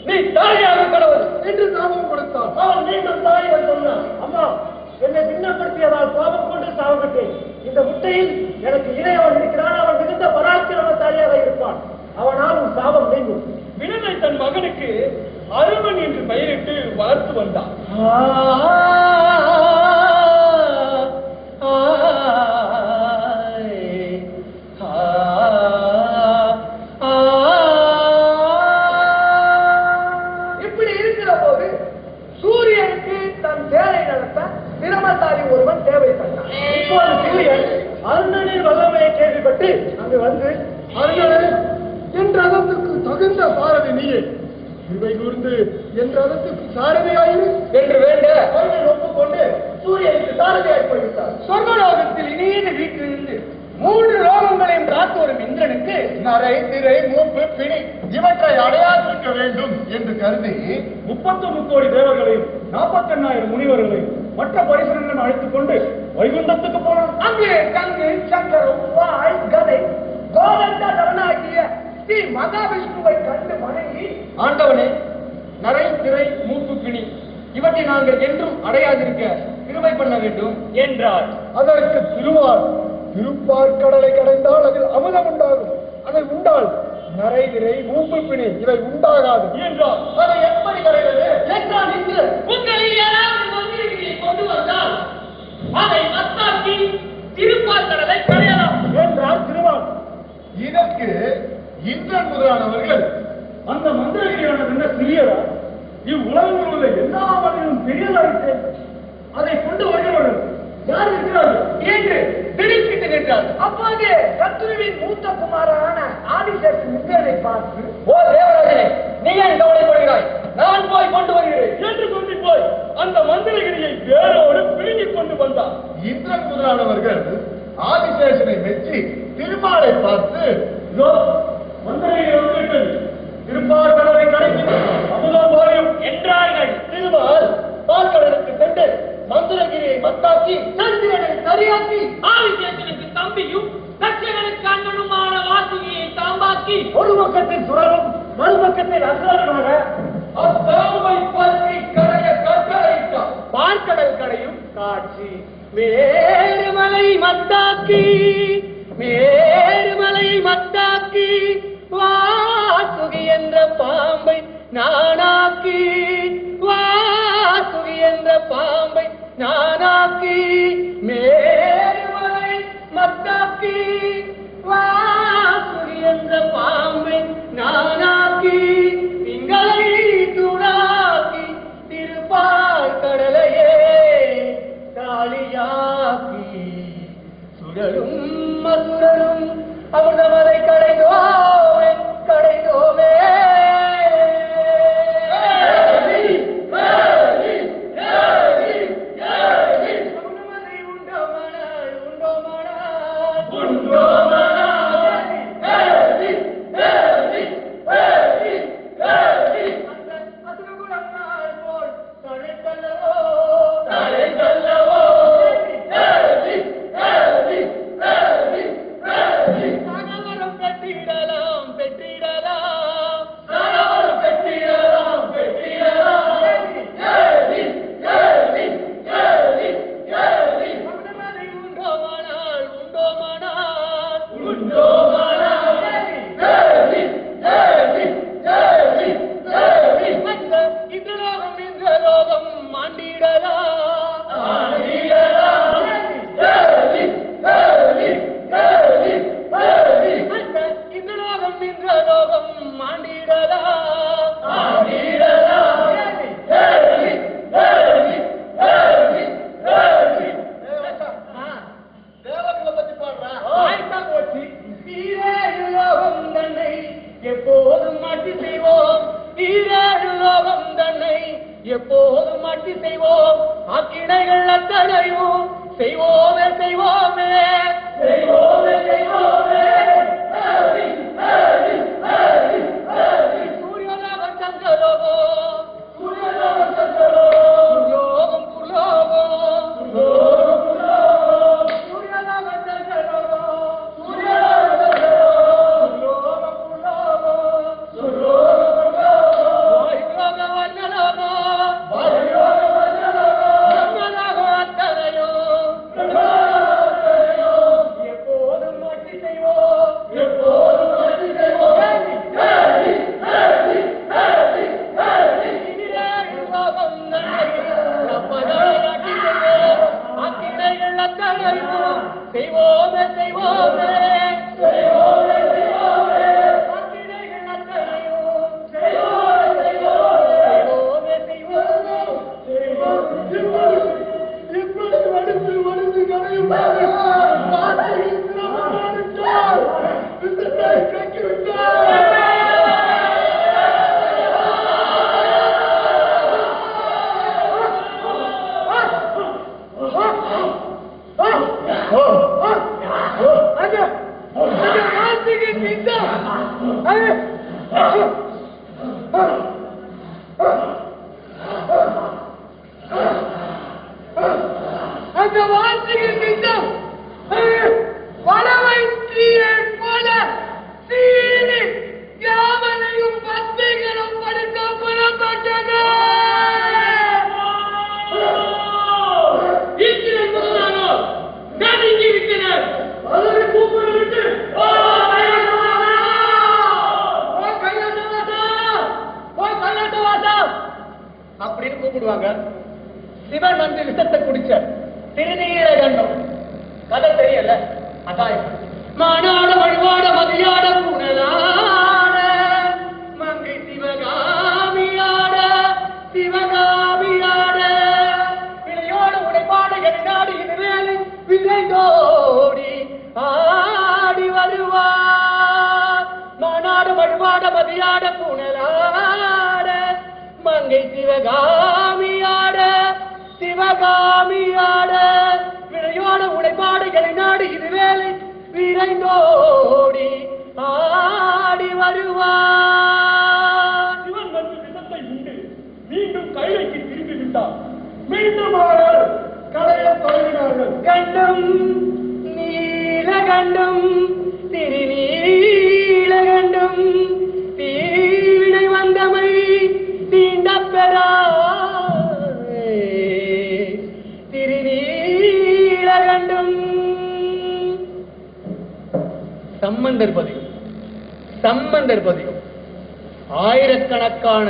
நீ தாயாக கடவுள் என்று சாபம் கொடுத்தான். அவன் மீண்டும் தாயிடம் சொன்னான், அம்மா, என்னை பின்னப்படுத்தியதால் பாவம் கொண்டு சாவப்பட்டேன். இந்த முட்டையில் எனக்கு இணையவன் இருக்கிறான். அவன் மிகுந்த பராக்கிரமசாலியாக இருப்பான். அவனால் உன் சாபம் நீங்கும். வினதை தன் மகனுக்கு அருவன் என்று பெயரிட்டு வளர்த்து வந்தான். இப்படி இருக்கிற போது சூரியனுக்கு தன் தேரை நடத்த பிரமசாலி ஒருவன் தேவைப்பட்டான். இப்போது சூரியன் அருணனின் வல்லமையை கேள்விப்பட்டு அங்கு வந்து, அருணனே, என் ரதத்துக்கு தகுந்த சாரதி நீயே. இவை கூர்ந்து என் ரதத்துக்கு சாரதியாயிரு என்று வேண்ட அவர்கள் ஒப்புக்கொண்டு சூரியனுக்கு சாரதியாய் போய்விட்டார். சொர்க்கலோகத்தில் இனிய வீட்டிலிருந்து 3 லோகங்களையும் காத்து வரும் இந்திரனுக்கு நரை, திரை, மூப்பு, பிணி இவற்றை அடையாதிருக்க வேண்டும் என்று கருதி 31 கோடி தேவர்களையும் 48,000 முனிவர்களையும் மற்ற பரிசுகளையும் அழைத்துக் கொண்டு வைகுண்டத்துக்கு போனான். அங்கே கங்கு, சக்கரம், வாய், கதை, கோதண்ட தவனாகிய ஸ்ரீ மகாவிஷ்ணுவை கண்டு வணங்கி, ஆண்டவனே, நரை, திரை, மூப்பு, பிணி இவற்றை நாங்கள் என்றும் அடையாதிருக்க கிருபை பண்ண வேண்டும் என்றார். அதற்கு திருப்பார்கடலை கடைந்தால் அதில் அமுதம் உண்டாகும். அதை உண்டால் நரை, திரை, மூப்பு, பிணி இவை உண்டாகாது என்றார். அதை எப்படி கரைவது என்றால் இன்று உங்களில் யாராவது மந்திரிகளை கொண்டு வந்தால் அதை மத்தாக்கி திருப்பார்கடலை கரையலாம் என்றார் திருமால். இதற்கு இந்திரன் முதலானவர்கள் அந்த மந்திரகிரியானது என்ன சிறியதா? இவ்வுலகில் உள்ள எல்லா மனிதனும் பெரியதாயிற்று. அதை கொண்டு வருகிறவர்கள் யார் இருக்கிறார்கள் என்று திடுக்கிட்டு நின்றார். அப்போது சத்ருவின் மூத்த குமாரனான ஆதிசேஷன் இந்திரனை பார்த்து, ஓ தேவராஜனே, நீ ஏன் கவலைப்படுகிறாய்? நான் போய் கொண்டு வருகிறேன் என்று சொல்லி முதலானவர்கள் ஆதிசேஷனை மெச்சி திருமாலை பார்த்து திருப்பார்கடலை கடைக்கு அமுதம் போயும் என்றார்கள். திருமால் பால்கடலுக்கு சென்று மந்திரகிரியை மத்தாக்கி சந்திரனை சரியாக்கி ஆதிசேஷனுக்கு தம்பியும் தட்சகனுக்கு அண்ணனுமான வாசுகியை தாம்பாக்கி ஒரு பக்கத்தில் சுரரும் மறுபக்கத்தில் அசுரனுமாக அத்தாமை பற்றி கடைய கட்டளையிட்டார். பார்க்கடல் கடையும் காட்சி மேருமலை மத்தாக்கி மேருமலையை மத்தாக்கி வாசுகி என்ற பாம்பை நானாக்கி வாசுகி என்ற பாம்பை நானாக்கி மேருமலை மத்தாக்கி வாசுகி என்ற பாம்பை நானாக்கி திங்களை தூளாக்கி திருப்பால் கடலையே காளியாக்கி சுழலும் மசுரரும் அமிர்தமலை கடைந்தோமே கடைந்தோமே. எப்போதும் மாற்றி செய்வோம் அக்கிணைகள் அத்தனையும் செய்வோமே செய்வோமே செய்வோமே செய்வோமே. சூரியலோகம் சந்திரலோகம் சூரியலோகம் சந்திரலோகம் லோகம் புலோகம் லோகம் புலோகம் சூரியலோகம் சந்திரலோகம் சூரியலோகம் சந்திரலோகம் லோகம் புலோகம் சுலோகம் புலோகம் வாயுலோகம் எப்போதும் மாற்றி செய்வோம் எப்போதும் மாற்றி செய்வோம். செய்வோமே செய்வோமே செய்வோமே செய்வோமே அக்கினைகள் அத்தனையும் செய்வோமே செய்வோமே செய்வோமே செய்வோமே. இப்படி வடுத்து வடுத்து கரையும் அந்த வார்த்தையின் நிஜம் வளமைத்தியை போல சீனி யாவனையும் பத்தைகளும் படுக்கப்படப்பட்டது. நான் இங்கே இருக்கிறேன் அதனை கூப்பிட விட்டு அப்படின்னு கூப்பிடுவாங்க. சிவன் வந்து விஷத்தை குடிச்ச திருநீர கண்டம் கதை தெரியல. அதான் மானாட வழிபாட மதியாட புனலாட மங்கை சிவகாமியாட சிவகாமியாட பிழையோட உடைப்பாட என்னாடு இதுவேலை விரைந்தோடி ஆடி வருவார். மானாடு வழிபாட மதியாட புனலாட மங்கை சிவகாமியாட சிவகாமியாட விளையோ உழைப்பாட உழைப்பாட இளைநாடு இது வேலை விரைந்தோடி ஆடி வருவார். இவன் வந்து விஷத்தை உண்டு மீண்டும் கைலைக்கு திரும்பி விட்டார். மீண்டும் அவர்கள் கலையை தொடங்கினார்கள். கண்டம் நீலகண்டம் திருநீலகண்டம் தீவினை வந்தமை தீண்ட பெறா திருநீலகண்டம். சம்பந்தர் பதிகம் ஆயிரக்கணக்கான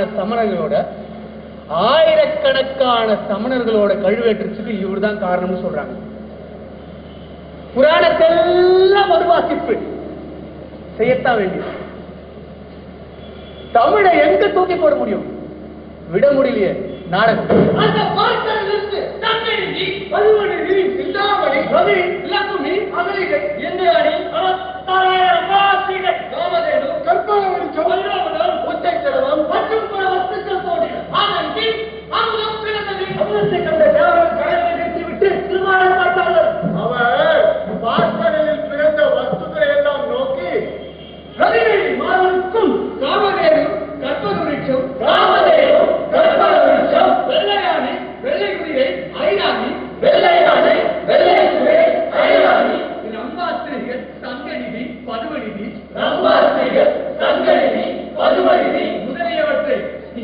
சமணர்களோட கழுவேற்றத்துக்கு இவர் தான் காரணம்னு சொல்றாங்க. புராணத்தெல்லாம் மறுவாசிப்பு செய்யத்தான் வேண்டியது. தமிழை எங்க தூக்கி போட முடியும்? விட முடியலையே நாடகம். அந்த பாட்டிலிருந்து தங்கநிதி, பருவநிதி, சிந்தாமணி, ரவி, லக்குமி, அகலிகை, இந்திராணி, 60,000 வாசிகள், காமதேனு, கற்பகவதி, சௌராவதம், ஒற்றை செலவம் மற்றும் பல வஸ்துக்கள் தோன்றின. ஆனால் அமுதம் பிறந்தது. அமுதத்தை கண்ட தேவர்கள் கடலை நிறுத்திவிட்டு திருமாவளவன் பார்த்தார்கள். அவர் பார்ப்பனையில் பிறந்த வஸ்துக்களை எல்லாம் நோக்கி ரவிவேலி மாறனுக்கும் காமதேனு, கற்பகவிருட்சம், வெள்ளை யானை, வெள்ளை குதிரை, ஐராணி, வெள்ளை யானை, வெள்ளை குதிரை, ஐராணி, ரம்பாஸ்திரிகள், சங்கநிதி, பதுமநிதி முதலியவற்றை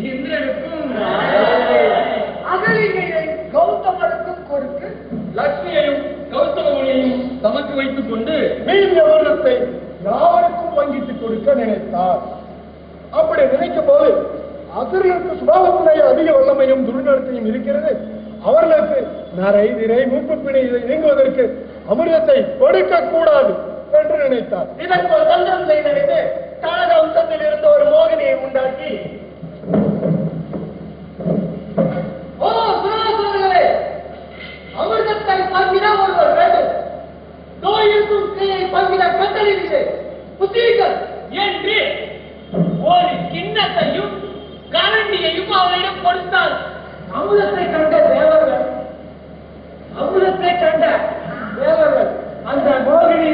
இந்திரனுக்கும் அகலிகையை கௌதமனுக்கும் கொடுத்து லட்சுமியையும் கௌதமனையும் தமக்கு வைத்துக் கொண்டு மீதி அமிர்தத்தை யாருக்கும் வங்கித்துக் கொடுக்க நினைத்தார். அப்படி நினைக்கும் போது அசுரர்களுக்கு சுபாவத்தினை அதிக வல்லமையும் துர்நடத்தையும் இருக்கிறது. அவர்களுக்கு நரை திரை மூப்பு பிணை இதை நீங்குவதற்கு அமிர்தத்தை கொடுக்க கூடாது என்று நினைத்தார். இதற்கு ஒரு தந்திரம் செய்து கனக வம்சத்தில் இருந்த ஒரு மோகினியை உண்டாக்கி, ஓ சுராசுரர்களே, அமிர்தத்தை பங்கிட ஒருவர் வேண்டும், நோயிருக்கும் தீயை பங்கிட கட்டளிலே புத்தீர்கள் என்று ஒரு கிண்ணத்தையும் கரண்டியையும் அவரிடம் கொடுத்தார். அமுதத்தை கண்ட தேவர்கள் அந்த மோகினி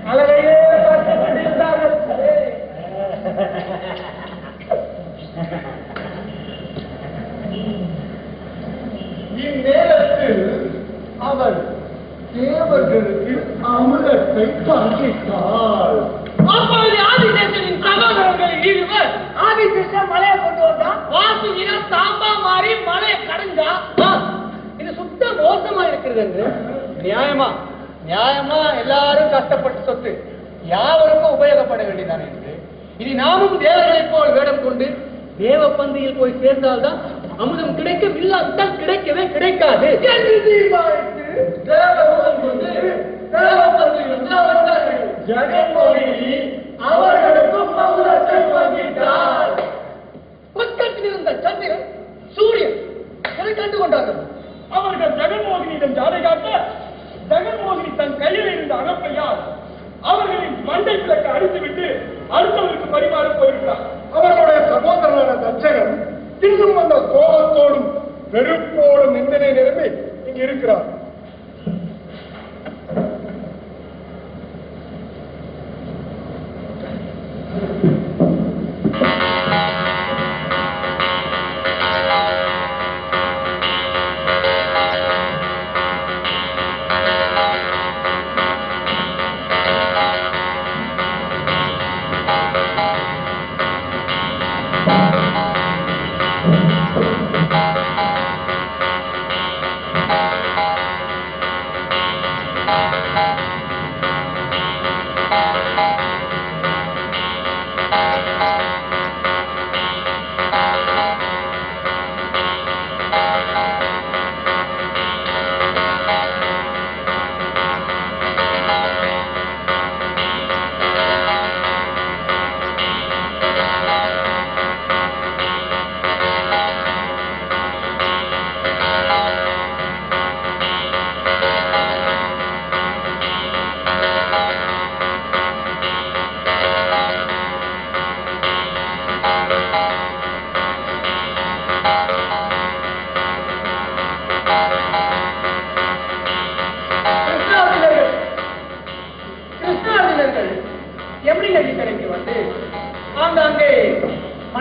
அழகையே பார்த்துக் கொண்டிருந்தார்கள். இந்நேரத்தில் அவர் தேவர்களுக்கு அமிர்தத்தை பங்கிட்டார். அப்பொழுது ஆதிசேஷனின் சகோதரர்களில் இருவர் ஆதிசேஷன் மலையை கொண்டு வந்தா, வாசுகிரம் சாம்பா மாறி மலையை கடந்தா. இது சுத்த மோசமா இருக்கிறது என்று நியாயமா எல்லாரும் கஷ்டப்பட்ட சொத்து யாவருக்கும் உபயோகப்பட வேண்டியதானே என்று இனி நாமும் தேவர்களைப் போல் வேடம் கொண்டு தேவ பந்தியில் போய் சேர்ந்தால்தான் அமுதம் கிடைக்கும், இல்லாவிட்டால் கிடைக்கவே கிடைக்காது என்று தீர்மானித்து தேவபந்தம் கொண்டு ஜெகன்மோகினி அவர்களுக்கும் அமுதத்தை பங்கிட்டார். பக்கத்தில் இருந்த சந்திரன் சூரியன் எதை கண்டு கொண்டார்கள். அவர்கள் ஜெகன்மோகினியிடம் ஜாடை காட்ட ஜெகன்மோகினி தன் கையில் இருந்த அகப்பையால் அவர்களின் மண்டை விளக்கை அடித்துவிட்டு அடுத்தவருக்கு பரிமாற போயிருக்கிறார். அவர்களுடைய சகோதரனான தட்சகன் இன்னும் அந்த கோபத்தோடும் வெறுப்போடும் நிந்தனை நிரம்பி இங்கு இருக்கிறார்.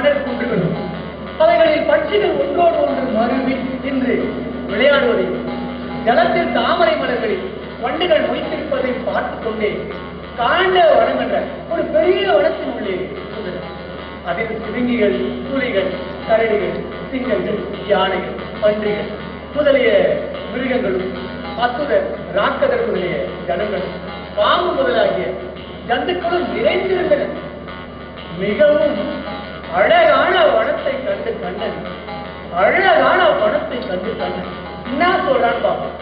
மணல் குன்றுகளும் அவைகளில் பட்சிகள் ஒன்றோடு ஒன்று மருவி இன்று விளையாடுவதை ஜலத்தில் தாமரை மலர்களில் வண்டுகள் மொய்த்திருப்பதை பார்த்துக் கொண்டே காண்ட வனம் என்ற ஒரு பெரிய வனத்தின் உள்ளே புகுந்தது. அதில் சிறுங்கிகள், புலிகள், கரடிகள், சிங்கங்கள், யானைகள், பன்றிகள் முதலிய மிருகங்களும் அசுரர், ராக்கதர் முதலிய ஜனங்களும் பாம்பு முதலாகிய ஜந்துக்களும் நிறைந்திருந்தன. மிகவும் அழகான வனத்தை கண்டு கண்ணன், அழகான வனத்தை கண்டு கண்ணன் என்ன சொல்றான்னு பார்ப்போம்.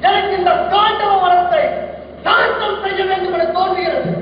எனக்கு இந்த காண்டவ வனத்தை நாசம் செய்ய வேண்டும் என தோன்றுகிறது.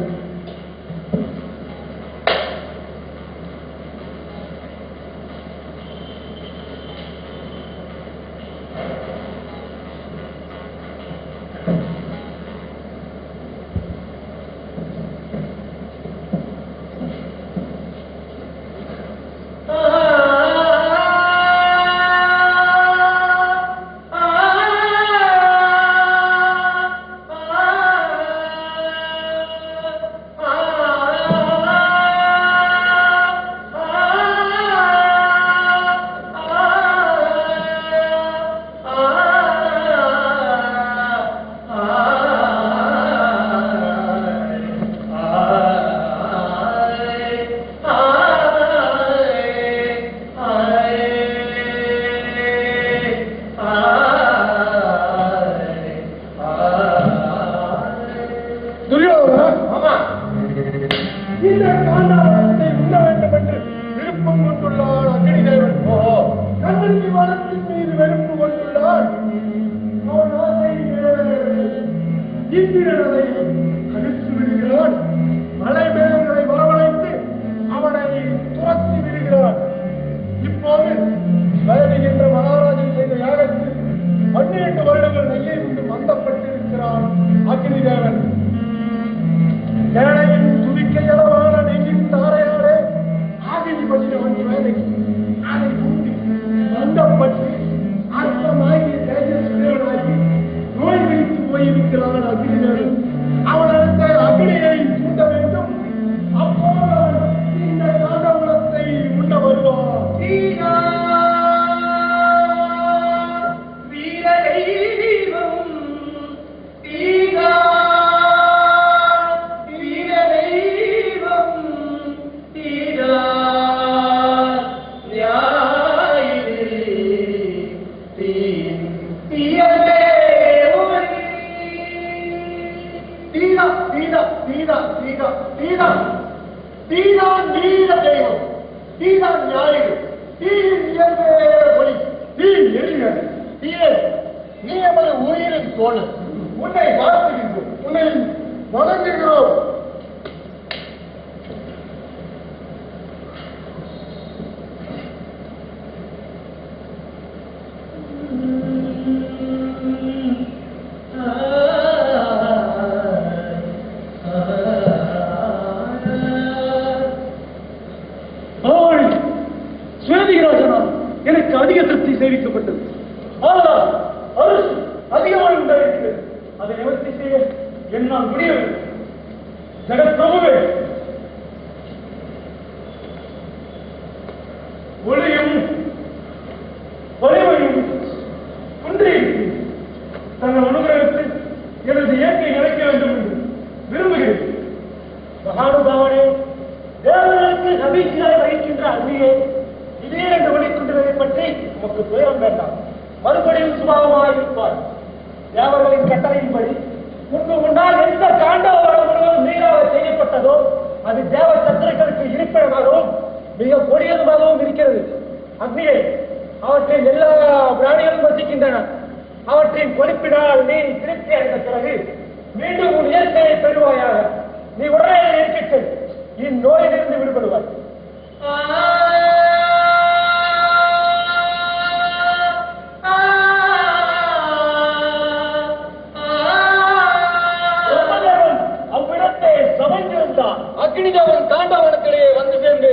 அக்னிதேவன் காண்டவனத்திலே வந்து சேர்ந்து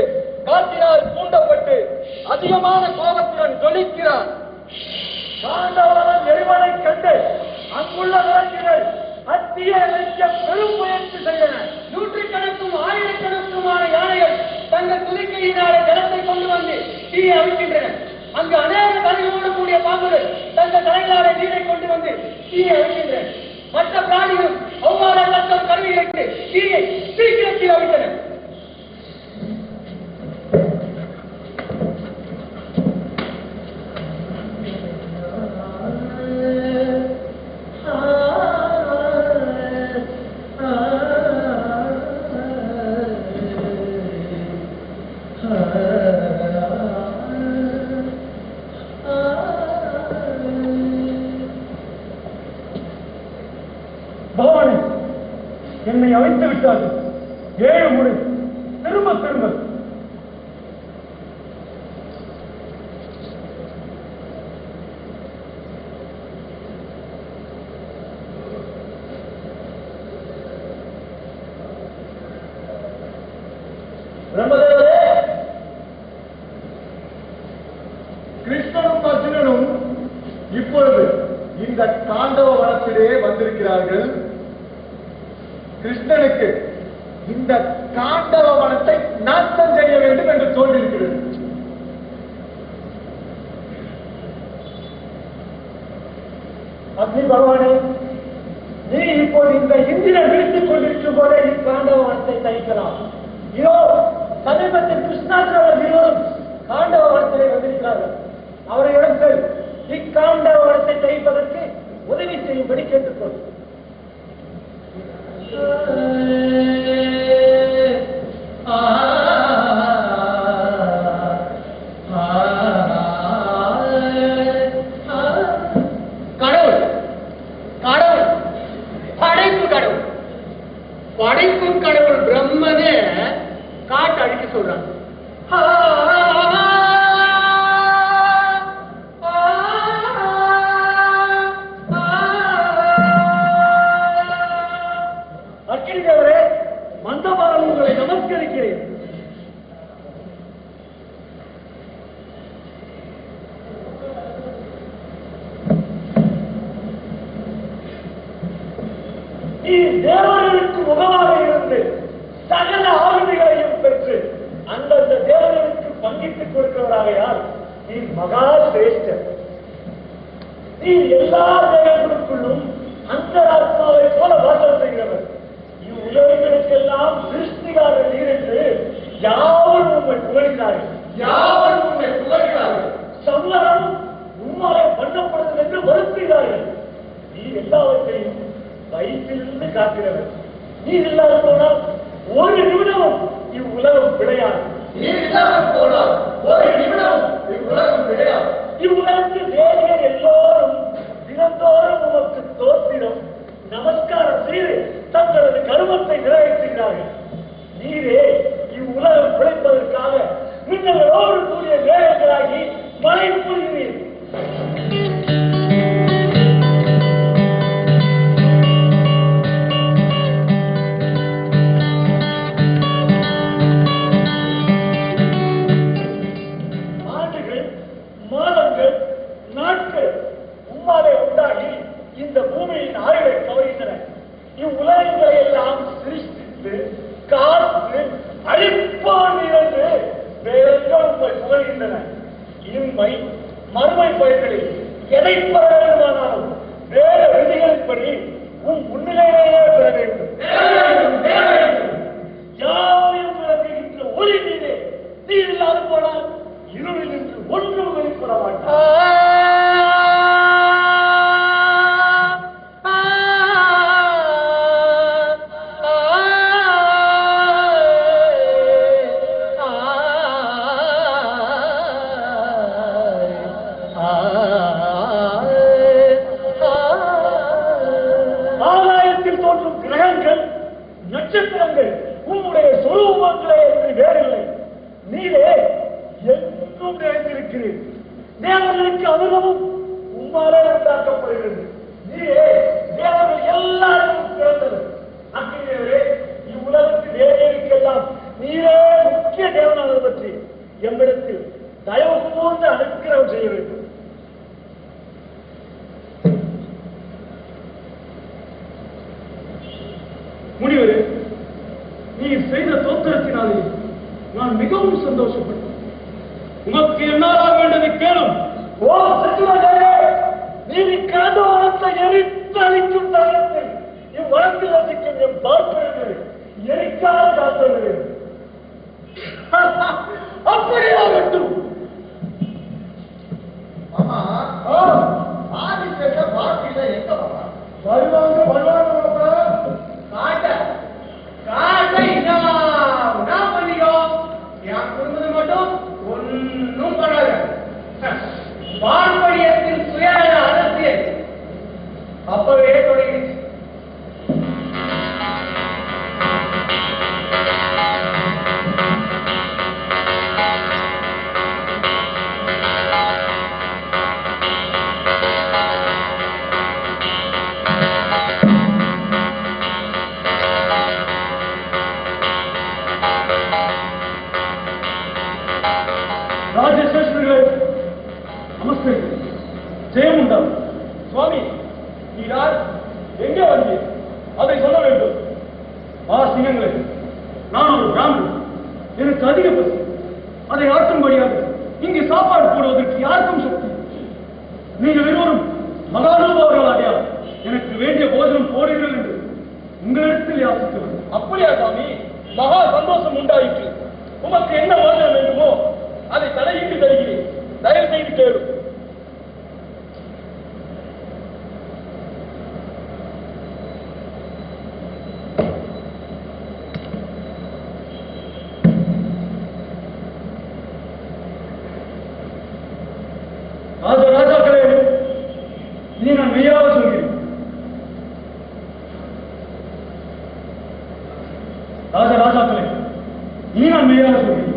காற்றினால் தூண்டப்பட்டு அதிகம் தீவிரமான கோபத்துடன் ஜொலிக்கிறார். பாண்டவர்கள் எரிவனை கண்டு அங்குள்ள விலங்குகள் அத்தியை வைக்க பெரும் முயற்சி செய்தன. நூற்றுக்கணக்கும் ஆயிரக்கணக்குமான யானைகள் தங்கள் துதிக்கையினாலே ஜலத்தை கொண்டு வந்து தீயை அவிக்கின்றன. அங்கு அநேக தலைகளோடு கூடிய பாம்புகள் தங்கள் தலைகளாலே நீரை கொண்டு வந்து தீயை அவிக்கின்றன. மற்ற பிராணிகளும் அவ்வாறு தங்கள் கருவிகளுக்கு தீயை சீக்கிரத்தில் அவித்தன. பகவானே, என்னை அழைத்து விட்டார்கள். 7 முறை திரும்ப திரும்ப. பிரம்மதேவரே, கிருஷ்ணனும் அர்ஜுனனும் இப்பொழுது இந்த தாண்டவ வனத்திலே வந்திருக்கிறார்கள். கிருஷ்ணனுக்கு இந்த தாண்டவ வனத்தை நாசம் செய்ய வேண்டும் என்று தோன்றியிருக்கிறது. அக்னி பகவானே, நீ இப்போது இந்த இந்திரன் விழித்துக் கொண்டிருக்கும் போதே இக்காண்டவ வனத்தை தயிக்கலாம். இதோ சமீபத்தில் கிருஷ்ணாச்சாரர் இருவரும் காண்டவ வனத்திலே வந்திருக்கிறார்கள். அவர்களிடம் செல், இக்காண்டவ வனத்தை தயிப்பதற்கு உதவி செய்யும்படி கேட்டுக்கொள். கடவுள் கடவுள் படைப்பு கடவுள் படைக்கும் கடவுள் பிரம்மனே காட்டு அழிக்க சொல்றாங்க. அக்கினிதேவரே, மந்தபாரன் உங்களை நமஸ்கரிக்கிறேன். நீ தேவர்களுக்கு முகமாக இருந்து சகல ஆளுமைகளையும் பெற்று அந்தந்த தேவர்களுக்கு பங்கிட்டுக் கொடுக்கிறவராகையால் நீ மகா சிரேஷ்டர். நீ எல்லா தேவர்களுக்குள்ளும் அந்தராத்மாவை போல வாசம் செய்கிறவர். இவ்வுலகங்களுக்கெல்லாம் சிருஷ்டிகாரர் நீர் என்று யாவரும் உண்மை புகழ்கிறார்கள். சம்மரம் உண்மையை பண்ணப்படுவது என்று வருத்துகிறார்கள். நீ எல்லாவற்றையும் வயிற்றிலிருந்து காக்கிறவர். நீர் இல்லாத போனால் ஒரு நிமிடமும் இவ்வுலகம் கிடையாது. இவ்வுலகத்தில் தேவியர் எல்லோரும் தினந்தோறும் உமக்கு தோத்திரம் நமஸ்காரம் செய்து தங்களது கருமத்தை நிறைவேற்றுகிறார்கள். நீரே இவ்வுலகம் பிழைப்பதற்காக மின்னலோடு கூடிய வேலைகளாகி மழை பொழிகிறீர். ஆண்டுகள், மாதங்கள், நாட்கள் உம்மாலே உண்டாகி இந்த பூமியின் ஆய்வை கவர்கின்றன. இவ்வுலகங்களை எல்லாம் சிருஷ்டித்து காத்து அழிப்பான் என்று வேதங்கள் உண்மை புகழ்கின்றன. இன்மை மறுமை பயிர்களில் எதை பெற வேண்டுமானாலும் வேற விதிகளின்படி உன் முன்னிலையிலேயே பெற வேண்டும். யாவையும் விளங்குகின்ற ஒளி நீரே. நீர் இல்லாது போனால் இருளில் நின்று ஒன்றும் வெளிப்பட மாட்டார். ஆகாயத்தில் தோன்றும் கிரகங்கள், நட்சத்திரங்கள் உம்முடைய சொரூபங்களே என்று வேறில்லை. நீரே எங்கும் நிறைந்திருக்கிறீர். தேவர்களுக்கு அனுபவம் உம்மாலே உண்டாக்கப்படுகிறது. நீரே தேவர்கள் எல்லாருக்கும் பிறந்தவர். அக்கினியவரே, இவ்வுலகத்தில் தேவர்களுக்கெல்லாம் நீரே முக்கிய தேவனாக பற்றி எம்மிடத்தில் தயவு கூர்ந்து அனுக்கிரகம் செய்ய வேண்டும். முனிவரே, நீ செய்த தோத்திரத்தினாலே நான் மிகவும் சந்தோஷப்பட்டேன். உமக்கு என்னாக வேண்டதை கேளும். ஓ சச்சிவனே, நீ காந்தவனத்தை எரித்து அளிக்கும் தருணத்தில் இவ்வளத்தில் வசிக்கும் என் பார்ப்பவர்கள் எரிக்காத காத்தவர்கள் அப்படியாகட்டும். மாமா ஆதிசேஷ வாழ்க்கையில எங்க மாமா வருவாங்க காட்ட காட்ட என்ன பண்ணிக்கோ. என் குடும்பத்தை மட்டும் ஒன்னும் பண்ணாத. பாரம்பரியத்தின் சுயான அரசியல் அப்பவே தொடங்கிடுச்சு. ராஜசேஷர்களே, நமஸ்தே. ஜெயமுண்டா சுவாமி, நீ யார், எங்கே வந்தீர், அதை சொல்ல வேண்டும். சிங்கங்களே, நான் ஒரு பிராமணன். எனக்கு அதிக பசி. அதை ஆற்றும்படியாக இங்கே சாப்பாடு போடுவதற்கு யாருக்கும் சக்தி. நீங்கள் இருவரும் மகானுபவர்களாக எனக்கு வேண்டிய போஜனம் போடுங்கள் என்று உங்களிடத்தில் யாசிக்கிறேன். அப்படியா சுவாமி? மகா சந்தோஷம் உண்டாயிற்று. உமக்கு என்ன போஜனம் வேண்டுமோ அதை தலையிட்டு தருகிறேன். தயவு செய்து கேளு. ராஜாக்களே, இனி நான் மெய்யாக சொல்கிறேன். ராஜாக்களே, இனி நான் மெய்யாக சொல்கிறேன்.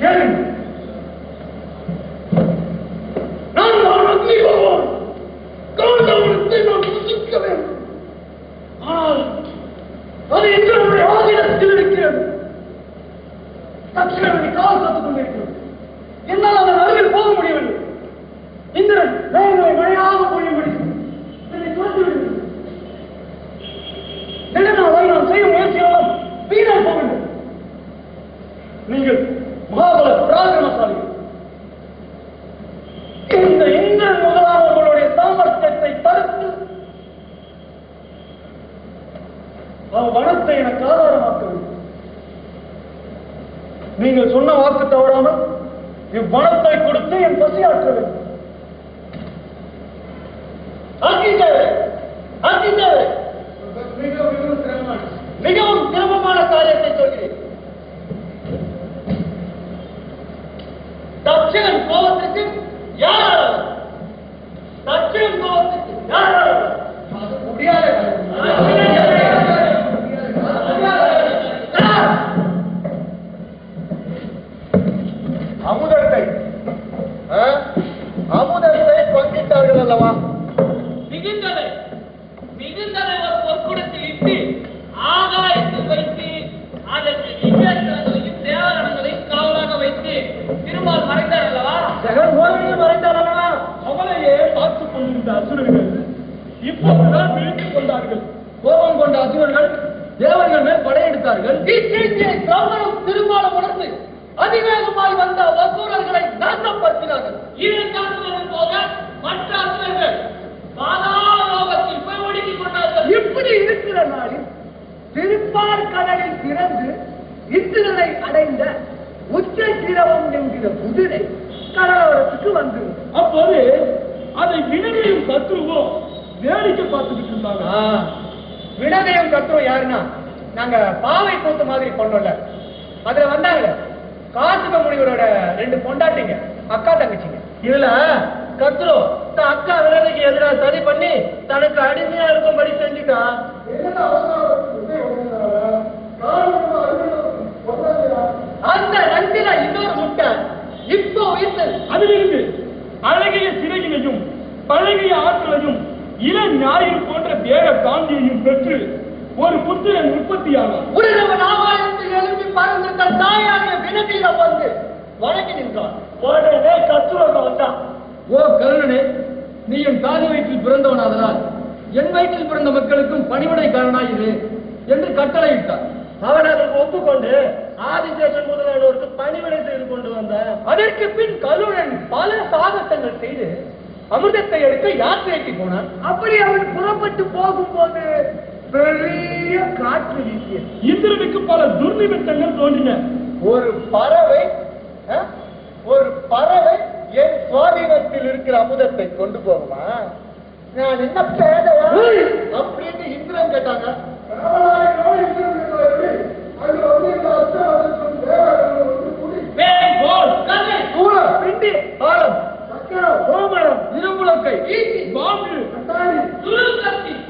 கேளுங்கள். நான் அக்னி பகவான் காந்தவனத்தை நான் புசிக்க வேண்டும். ஆனால் அது எங்களுடைய ஆதீனத்தில் இருக்கிறது. தட்சிணை கால் காத்துக் கொண்டிருக்கிறது. என்னால் அதன் அருகில் போக முடியவில்லை. இந்திரன் மேகங்களை மழையாக பொழியும்படி என்னை துரத்தி விடுகிறது. நெடுநாளை நான் செய்யும் முயற்சியெல்லாம் வீணாய் போகின்றன. நீங்கள் மகாபல பராக்கிரமசாலிகள். இந்த இந்திரன் முதலாளர்களுடைய சாமர்த்தியத்தை தடுத்து வனத்தை எனக்கு ஆதாரமாக்க வேண்டும். நீங்கள் சொன்ன வாக்கு தவறாமல் இவ்வனத்தை கொடுத்து என் பசியாற்ற வேண்டும். மிகவும் சிரமமான காரியத்தை சொல்கிறேன். தட்சிணன் கோபத்திற்கு யார்? தட்சிணன் கோபத்திற்கு யார்? அது முடியாத அமுதத்தை பங்கிட்டார்கள் அல்லவா? மிகுந்ததை ஒரு பொற்குடத்தில் இட்டு ஆகாயத்தில் வைத்து அதற்கு விஜயங்களையும் தேவகணங்களையும் காவலாக வைத்து திருமால் மறைந்தார் அல்லவா? ஜெகன்மோகனையும் மறைந்தார் அல்லவா? அவளையே பார்த்துக் கொண்டிருந்த அசுரர்கள் இப்போதுதான் விழித்துக் கொண்டார்கள். கோபம் கொண்ட அசுரர்கள் தேவர்கள் மேல் படையெடுத்தார்கள். திருமாலம் உணர்ந்து அதிவேகமாய் வந்த அசுரர்களை நாசப்படுத்தினார்கள். இரு காசுகள் போக மற்ற அசுரர்கள் பாதாளோகத்தில் போய் ஒடுக்கிக் கொண்டார்கள். இப்படி இருக்கிற நாளில் திருப்பார் கடலில் திறந்து இந்திரனை அடைந்த உச்ச சிரவம் என்கிற குதிரை கடலோரத்துக்கு வந்து அப்போது அதை வினகையும் கத்துருவோம் வேடிக்கை பார்த்துக்கிட்டு இருந்தாங்க. வினகையும் கத்துரும் யாருன்னா நாங்க பாவை கூத்து மாதிரி பண்ணோம்ல, அதுல வந்தாங்க காசிப முனிவரோட 2 பொண்டாட்டிங்க, அக்கா தங்கச்சிங்க. இதுல கத்துரு தன் அக்கா வினகைக்கு எதிராக சதி பண்ணி தனக்கு அடிமையா இருக்கும்படி செஞ்சுட்டா. அந்த நந்தில இன்னொரு முட்டை இப்போ உயிர்த்தது. அதிலிருந்து அழகிய சிறையினையும் பழகிய ஆற்றலையும் இள ஞாயிறு போன்ற தேக காந்தியையும் பெற்று ஒரு புத்திரன் உற்பத்தியானார். உடனவன் ஆகாயத்தில் எழுப்பி பறந்து தன் தாயாகிய வினகையிடம் வந்து வணங்கி நின்றான். உடனே கத்துவங்க வந்தான். ஓ கருணனே, நீ என் தாதி வயிற்றில் பிறந்தவனாதலால் என் வயிற்றில் பிறந்த மக்களுக்கும் பணிவிடைக்காரனாயிரு என்று கட்டளையிட்டார். அவன் அதற்கு ஒப்புக்கொண்டு ஆதிசேஷன் முதலானோருக்கு பணிவிடை செய்து கொண்டு வந்தான். அதற்கு பின் கருணன் பல சாகசங்கள் செய்து அமிர்தத்தை எடுக்க யாத்திரைக்கு போனான். அப்படி அவன் புறப்பட்டு போகும்போது பெரிய காற்று வீசியது. இந்திரனுக்கு பல துர்நிமித்தங்கள் தோன்றின. ஒரு பறவை என் சுவாதீனத்தில் இருக்கிற அமுதத்தை கொண்டு போகுமா? நான் என்ன பேதையா அப்படின்னு இந்திரன் கேட்டாங்க.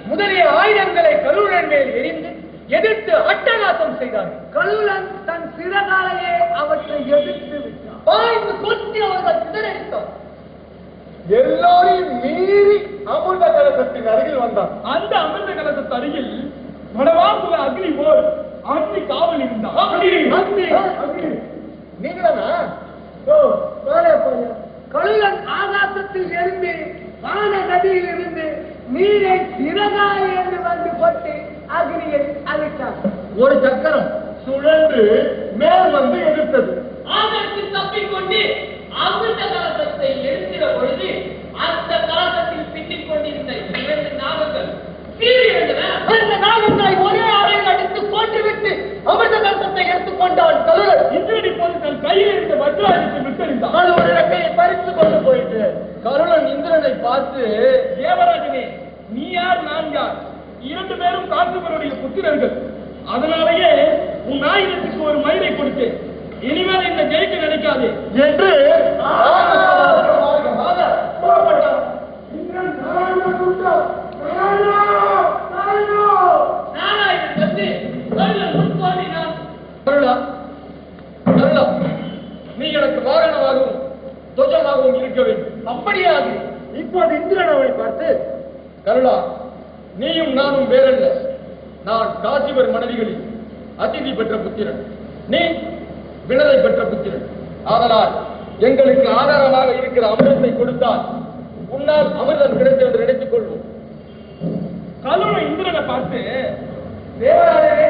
முதலிய ஆயுதங்களை கருணன் மேல் எரிந்து எதிர்த்து அட்டகாசம் செய்தார். கருணன் தன் சிறகாலையே அவற்றை எதிர்த்து விட்டார். பாய்ந்து கொத்தி அவர்கள் சிதறடித்தார். எல்லோரையும் மீறி அமிர்த கலசத்தின் அருகில் வந்தான். அந்த அமிர்த கலசத்து அருகில் மடவாக்குல அக்னி போல் அக்னி காவல் இருந்தார். நீங்களா? கழுகன் ஆகாசத்தில் இருந்து வான நதியில் இருந்து நீரை சிறகாய் என்று வந்து கொட்டி அக்னியை அழித்தார். ஒரு சக்கரம் சுழன்று மேல் வந்து எதிர்த்தது. ஆகாயத்தில் தப்பிக்கொண்டு அமிர்த கலசத்தை எடுக்கிற பொழுது அந்த கலசத்தில் பின்னிக் கொண்டிருந்த 2 நாகங்கள் அந்த நாகங்களை ஒரே அறையில் அடித்து போட்டுவிட்டு அமிர்த கலசத்தை எடுத்துக் கொண்டான் கருணன். இந்திரன் இப்போது தன் கையில் இருந்த வஜ்ராயுதத்தை விட்டறிந்தான். அது ஒரு ரெக்கையை பறித்து கொண்டு போயிட்டு கருணன் இந்திரனை பார்த்து, தேவராஜனே, நீ யார் நான் யார்? 2 பேரும் கார்த்திகனுடைய புத்திரர்கள். அதனாலேயே உன் ஆயுதத்துக்கு ஒரு மயிரை கொடுத்தேன். இனிமேல் இந்த ஜெயிக்க நினைக்காதே என்று புறப்பட்டார். நீ எனக்கு வாகனமாகவும் துவஜமாகவும் இருக்க வேண்டும். அப்படியாது. இப்போது இந்திரன் அவனை பார்த்து, கருளா, நீயும் நானும் வேறல்ல. நான் காசிவர் மனைவிகளில் அதிதி பெற்ற புத்திரன், நீ வினதை பெற்ற புத்திரன். ஆதலால் எங்களுக்கு ஆதாரமாக இருக்கிற அமிர்தத்தை கொடுத்தால் உன்னால் அமிர்தம் கிடைத்தது என்று நினைத்துக் கொள்வோம். கருணை இந்திரனை பார்த்து, தேவராஜனே,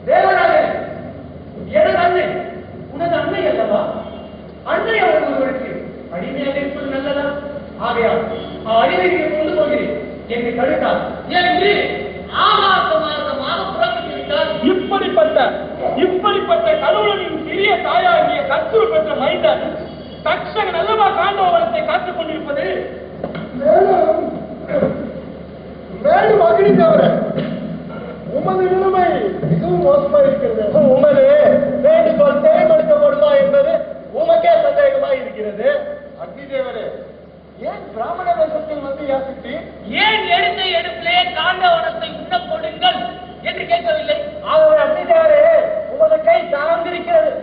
தேவராஜனே, எனது அன்னை உனது அன்னை அல்லவா? அன்னை அவன் ஒருவருக்கு அடிமையாக இருப்பது நல்லதா? ஆகையால் அடிமையை கொண்டு போகிறேன் என்று தடுத்தார் என்று ஆகாசமாக புறப்பட்டுவிட்டார். இப்படிப்பட்ட கடவுளின் சிறிய தாயாகிய கஸ்தூர் பெற்ற மைந்தன் தக்ஷகன் அல்லவா காண்டவனத்தை காத்துக் கொண்டிருப்பது? மேலும் அக்னி தவிர உமது நிலைமை மிகவும் மோசமா இருக்கிறது. உமது வேண்டுகோள் செயல்படுத்தப்படுமா என்பது உமக்கே சந்தேகமாக இருக்கிறது. அக்னி தேவரே, ஏன் பிராமண தேசத்தில் வந்து யாசித்து ஏன் எடுத்த எடுப்பிலே காண்டவனத்தை உண்ண கொடுங்கள் என்று கேட்கவில்லை? ஆகவே அக்னி தேவரே, உமது கை தாழ்ந்திருக்கிறது.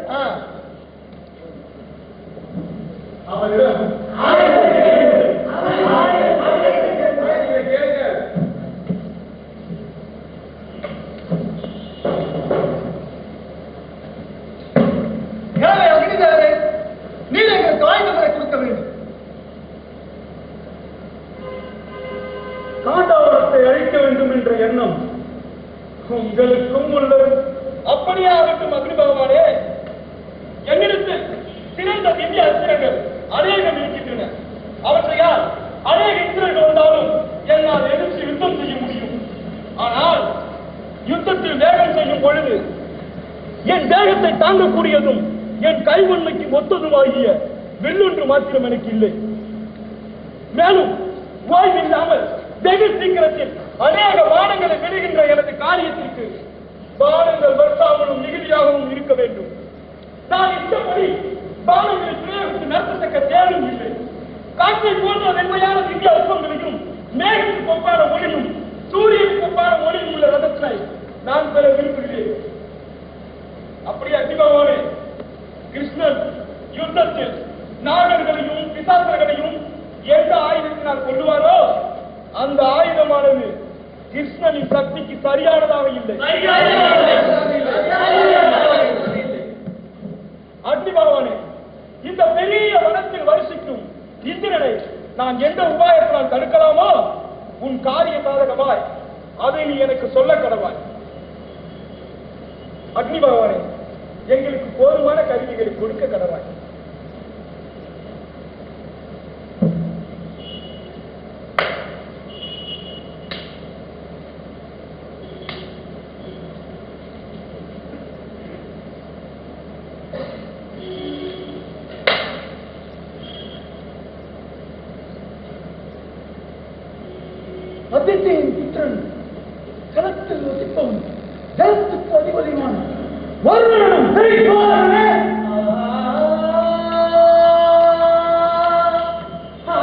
நீர் எங்களுக்கு ஆயுதங்களை கொடுக்க வேண்டும். காண்டவனத்தை அழிக்க வேண்டும் என்ற எண்ணம் உங்களுக்கும் உள்ளது. அப்படியே ஆகட்டும் அக்னி பகவானே. என்னிடத்தில் சிறந்த திவ்ய அஸ்திரங்கள் அநேகம் இருக்கின்றன. அவற்றையால் அநேக இந்திரர்கள் வந்தாலும் என்னால் எதிர்த்து யுத்தம் செய்ய முடியும். ஆனால் யுத்தத்தில் வேகம் செய்யும் பொழுது என் தேகத்தை தாங்கக்கூடியதும் என் கைவன்மைக்கு ஒத்ததுமாகிய வெள்ளொன்று மாத்திரம் எனக்கு இல்லை. மேலும் ஓய்வில்லாமல் வெகு சீக்கிரத்தில் அநேக பானங்களை விடுகின்ற எனது காரியத்திற்கு பானங்கள் வர்த்தாமலும் மிகுதியாகவும் இருக்க வேண்டும். நான் இஷ்டப்படி பானங்களை பிரயோகித்து நடத்தத்தக்க தேவையும் இல்லை. காற்றை போன்ற வெண்மையான திவ்ய அல்பங்களையும் மேகத்துக்கு ஒப்பான ஒளியும் சூரியனுக்கு ஒப்பான ஒளியும் உள்ள ரதத்தை நான் பெற விரும்புகிறேன். அப்படியே அக்னிபகவானே, கிருஷ்ணன் யுத்தத்தில் நாகர்களையும் பிசாசர்களையும் எந்த ஆயுதத்தினால் கொள்ளுவாரோ அந்த ஆயுதமானது கிருஷ்ணனின் சக்திக்கு சரியானதாக இல்லை. அக்னி பகவானே, இந்த பெரிய நான் எந்த உபாயத்தினால் தடுக்கலாமோ உன் காரிய சாதகமாய் அதை நீ எனக்கு சொல்ல கடவாய். அக்னி பகவானே, எங்களுக்கு போதுமான கருவிகளை கொடுக்க கடவாய். அதித்தியின் புத்திரன், களத்தில் வசிப்பவன், ஜலத்துக்கு அதிபதியான வருணனும் திரிபுவனே. ஆ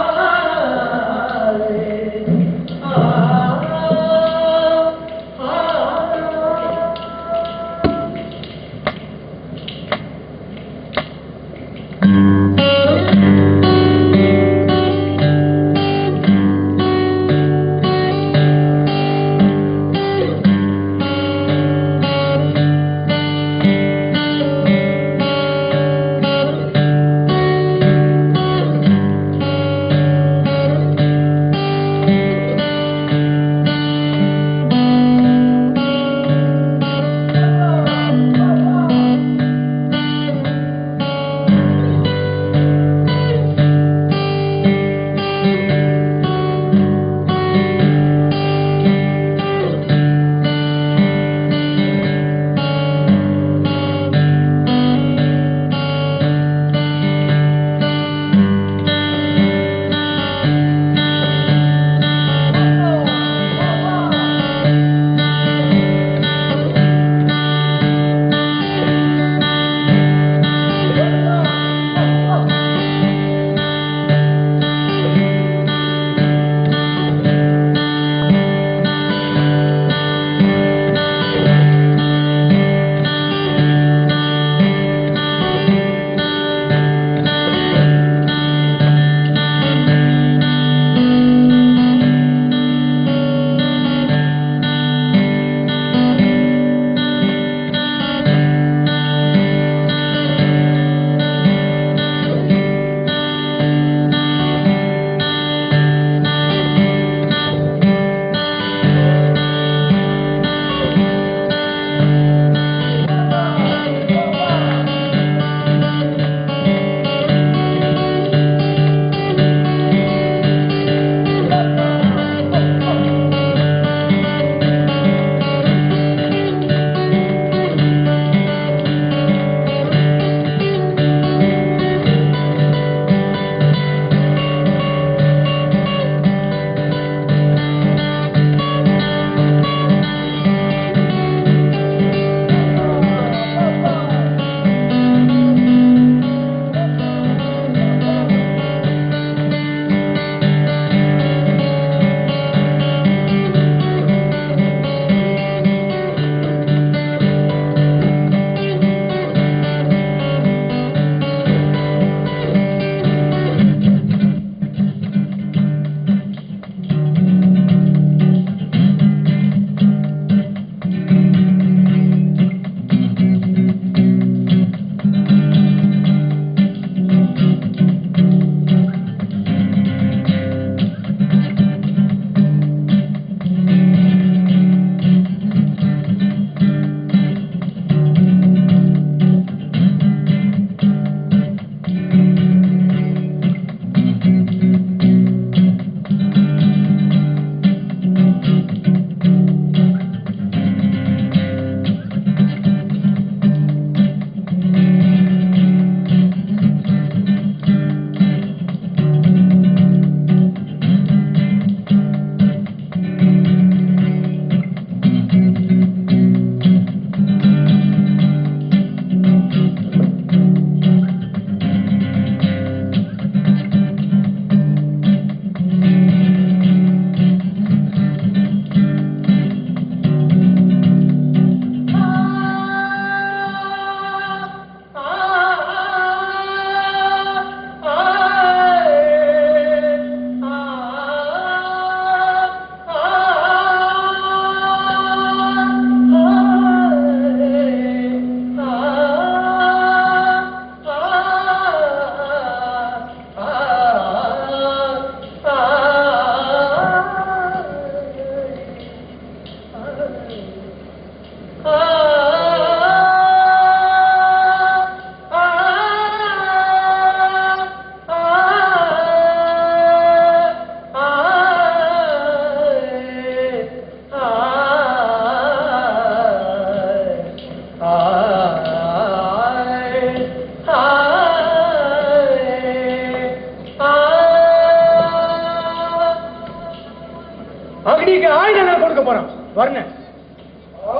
பாண்டிக்கு ஆயுதங்கள் கொடுக்க போறான். வர்ண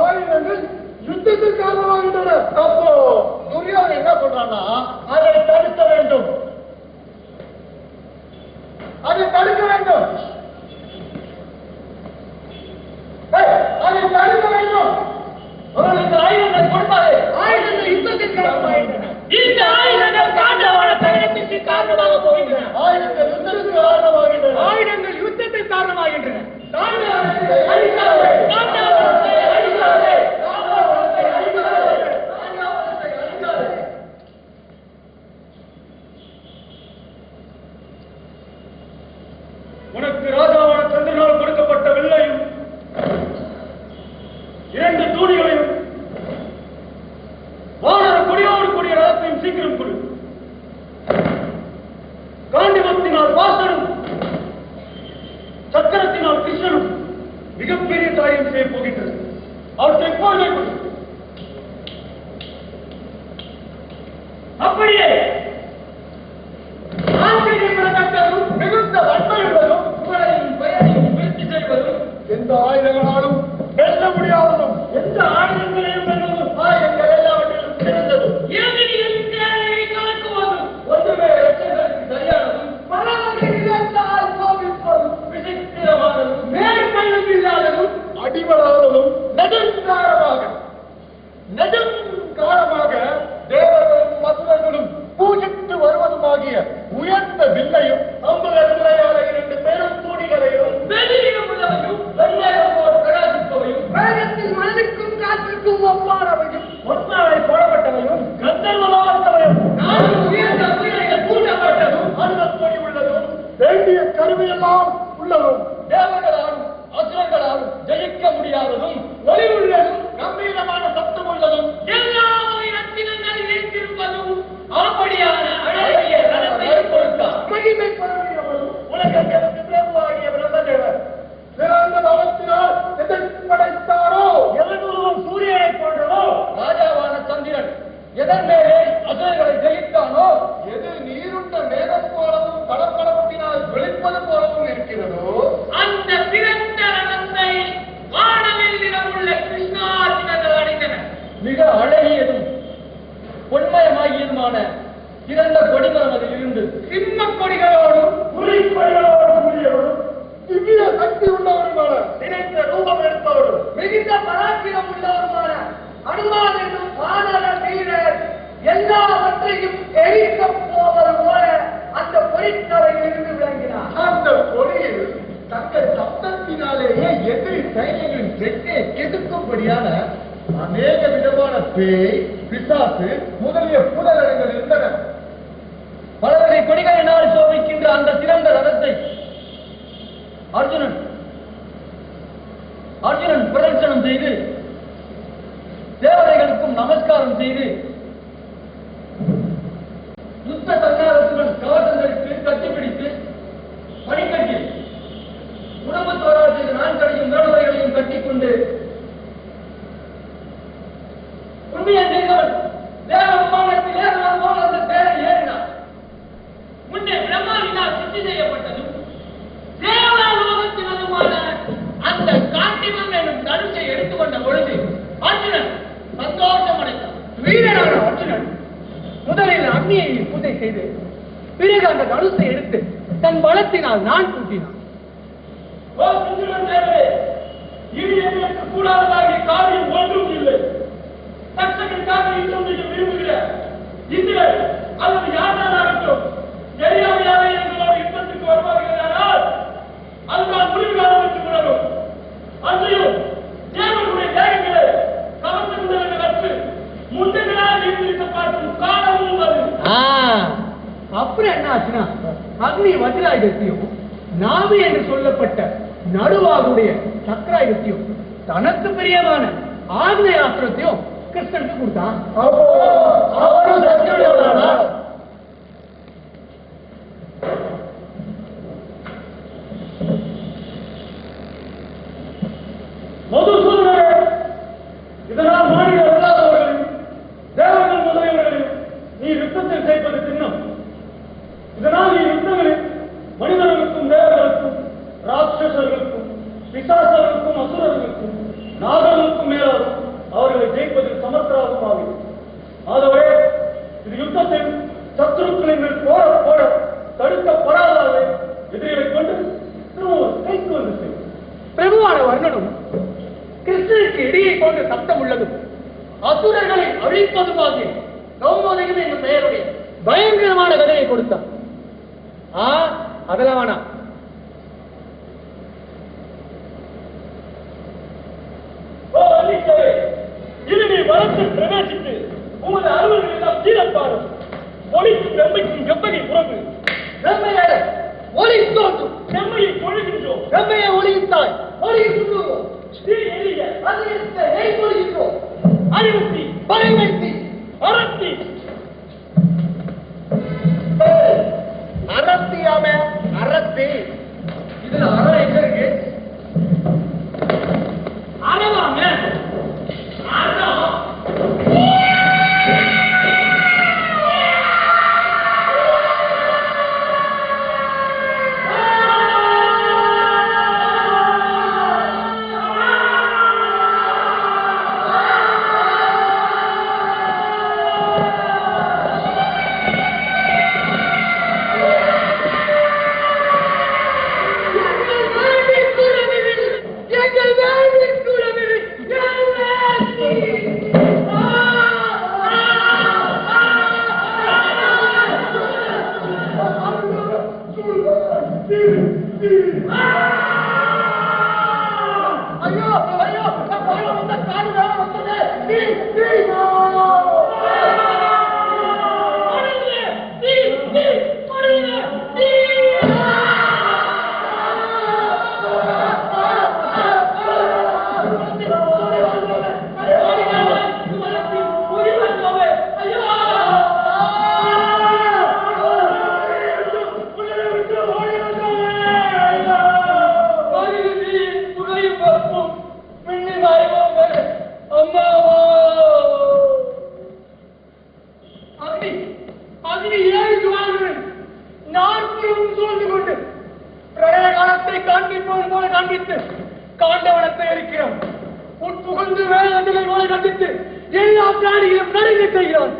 ஆயுதங்கள் யுத்தத்துக்கு காரணமாகின்றன. அப்போ துரியோதனன் என்ன சொல்றான்னா, அதை தடுக்க வேண்டும், அதை தடுக்க வேண்டும், அதை தடுக்க வேண்டும். அவர்களுக்கு ஆயுதங்கள் கொடுத்தாரு. ஆயுதங்கள் யுத்தத்திற்கு காரணமாகின்றன. இந்த ஆயுதங்கள் காண்டவான பயணத்திற்கு காரணமாக போகின்றன. ஆயுதங்கள் யுத்தத்துக்கு காரணமாகின்றன. ஆயுதங்கள் யுத்தத்திற்கு காரணமாகின்றன. காண்டவத்தை அழிக்காதே, காண்டவத்தை அழிக்காதே, காண்டவத்தை அழிக்காதே, காண்டவத்தை அழிக்காதே. உனக்கு ராஜாவான சந்திரனால் கொடுக்கப்பட்ட வில்லையும் 2 தூணிகளையும் வானர கொடியோடு கூடிய ரதத்தையும் சீக்கிரம் கொடு. காண்டிமத்தினால் வாசனும் சக்கரத்தினால் கிருஷ்ணனும் மிகப்பெரிய காரியம் செய்ய போகின்றது. அவற்றை எப்போது கொடு. அப்படியே ஆசிரியர்களும் மிகுந்த வன்மையுள்ளதும் புகழையும் பெயரையும் விருத்தி செய்வதும் எந்த ஆயுதங்களாலும் வெல்ல முடியாததும், எந்த ஆயுதங்களையும் வெல்லுவதும் ஆயுதங்கள் எல்லாவற்றிலும் சிறந்ததும், எதிரிகளின் தேவையை கலக்குவதும் ஒன்றுமே ரட்சகருக்கு சரியானதும் பலவகை நிலத்தால் சோபிப்பதும் விசித்திரமானதும் மேற்கண்ணும் இல்லாததும் அடிபடாததும், நெடுங்காலமாக தேவர்களும் மசுரர்களும் பூஜித்து வருவதுமாகிய உயர்ந்த வில்லையும் அம்புகளுடைய 2 பெரும் தூணிகளையும் வெளியிடமுள்ளவையும் வெள்ளையம் போல் பிரகாசிப்பவையும் வேகத்தில் மண்ணுக்கும் காற்றுக்கும் ஒப்பானவையும் பொன்னாடை போடப்பட்டவையும் கந்தர்வமாகத்தவையும் நானும் உயர்ந்த உயிரைகள் கூட்டப்பட்டதும் அருகப்படி உள்ளதும் வேண்டிய கருவியெல்லாம் உள்ளதும், தேவர்களாலும் அசுரங்களாலும் ஜெயிக்க முடியாததும் ஒளி உள்ளதும் கம்பீரமான சத்தம் உள்ளதும் எல்லா ரத்தினங்கள் வைத்திருப்பதும் அப்படியான அழகிய ரதத்தை கொடுத்தார். மகிமை பரவியவரும் உலகங்களுக்கு பிரபுவாகிய பிரம்மதேவர் சிறந்த பலத்தினால் எதை படைத்தாரோ, எல்லோரும் சூரியனை போன்றதோ ராஜாவான சந்திரன் எதன் மேலே அசுரர்களை ஜெயித்தானோ எது நீருண்ட மேகம் போலவும் படப்படப்பினால் வெளிப்பது போலவும் இருக்கிறதோ அந்த சிறந்த ரதத்தை வானவெல்லிடம் உள்ள கிருஷ்ணார்ஜுனர்கள் அடைந்தன. மிக அழகியதும் பொன்மயமாகியதுமான சிறந்த கொடிமரம் அதில் இருந்து சிம்ம கொடிகளோடும் புலிக்கொடிகளோடு கூடியவரும் திவ்ய சக்தி உள்ளவருமான, நினைத்த ரூபம் எடுப்பவரும் மிகுந்த பராக்கிரம் உள்ளவருமான அனுமான் என்னும் வானர வீரர் எல்லாவற்றையும் எரிக்கப் போவது போல அந்த பொறித்தலையில் இருந்து விளங்கினார். அந்த கொடியில் தங்கள் சப்தத்தினாலேயே எதிரி சைன்யங்களின் வெற்றியை கெடுக்கும்படியான அநேக விதமான பேய், பிசாசு முதலிய புலகங்கள் இருந்தன. பலவகை கொடிகளினால் சோபிக்கின்ற அந்த சிறந்த ரதத்தை அர்ஜுனன் பிரதட்சணம் செய்து தேவதைகளுக்கும் நமஸ்காரம் செய்து யுத்த சன்னாரத்துடன் கவசம் தரித்து கட்டிப்பிடித்து பனிக்கட்டில் குடும்பத்தோரால் செய்த நான்கடையும் வேடுவரைகளையும் கட்டிக்கொண்டு உண்மையை செய்தவன் தேவ விமானத்தில் ஏறினான் போல அந்த பேரை ஏறினான். முன்னே பிரம்மாவினால் சித்தி செய்யப்பட்டதும் தேவலோகத்தினதுமான அந்த காண்டிமம் என்னும் தனுஷை எடுத்துக்கொண்ட பொழுது அர்ஜுனன் சந்தோஷம் அடைந்தான். வீரனான அர்ஜுனன் முதலில் அக்னியை பூஜை செய்து பிறகு அந்த தனுசை எடுத்து தன் பலத்தினால் நான் கூட்டினான். இது எங்களுக்கு கூடாததாகிய காரியம் ஒன்றும் இல்லை. தட்சகனுக்காக யுத்தம் செய்ய விரும்புகிற இந்திரர் அல்லது யாரானாகட்டும் தெரியாமையாக எங்களோட யுத்தத்துக்கு வருவார்கள். அதுதான் முடிவு காலம் என்று உணரும். அன்றையும் தேவனுடைய தேகங்களை கவசம் வச்சு முன்னங்களாக இருந்திருக்க பார்க்கும் காலமும் வரும். அப்புறம் என்ன ஆச்சுன்னா அக்னி வஜ்ராயுதத்தையும் நாவி என்று சொல்லப்பட்ட நடுவாகுடைய சக்கராயுதத்தையும் தனக்கு பிரியமான ஆக்னேயாஸ்திரத்தையும் கிருஷ்ணனுக்கு கொடுத்தான். அவரும் சக்தியுடையவரானா? மதுசூதனரே, இதனால் மாநில அல்லாதவர்களையும் தேவர்கள் முதலியவர்களையும் நீ யுத்தத்தில் சேர்ப்பது சின்னம். இதனால் நீ யுத்தங்களில் மனிதர்களுக்கும் தேவர்களுக்கும் ராட்சசர்களுக்கும் பிசாச ஒழிப்பதுமாக கௌமோதயம் என்ற பெயருடைய பயங்கரமான கதையை கொடுத்தான். அதெல்லாம் வேணாம். இனி வளத்தில் பிரவேசித்து உமது அலுவல்கள் எல்லாம் சீரப்பாடும். ஒளிக்கும் வெம்மைக்கும் வெப்பகை உறவு. வெம்மையை ஒளி தோன்றும். செம்மையை பொழுகின்றோம். வெம்மையை ஒளியிட்டாய். ஒளியிட்டுள்ளோம். ஸ்ரீ எளிய அதிகத்தை நெய் பொழுகின்றோம். அறிவுத்தி பறைமைத்தி அறத்தி அறத்தியாம அறத்தி. இதுல அற எங்க இருக்கு? அறவாங்க அறம். காண்டவனத்தை இருக்கிறோம். உட்புகுந்து வேதங்களை போல கண்டித்து எல்லா பிராணிகளும் நடுங்க செய்கிறான்.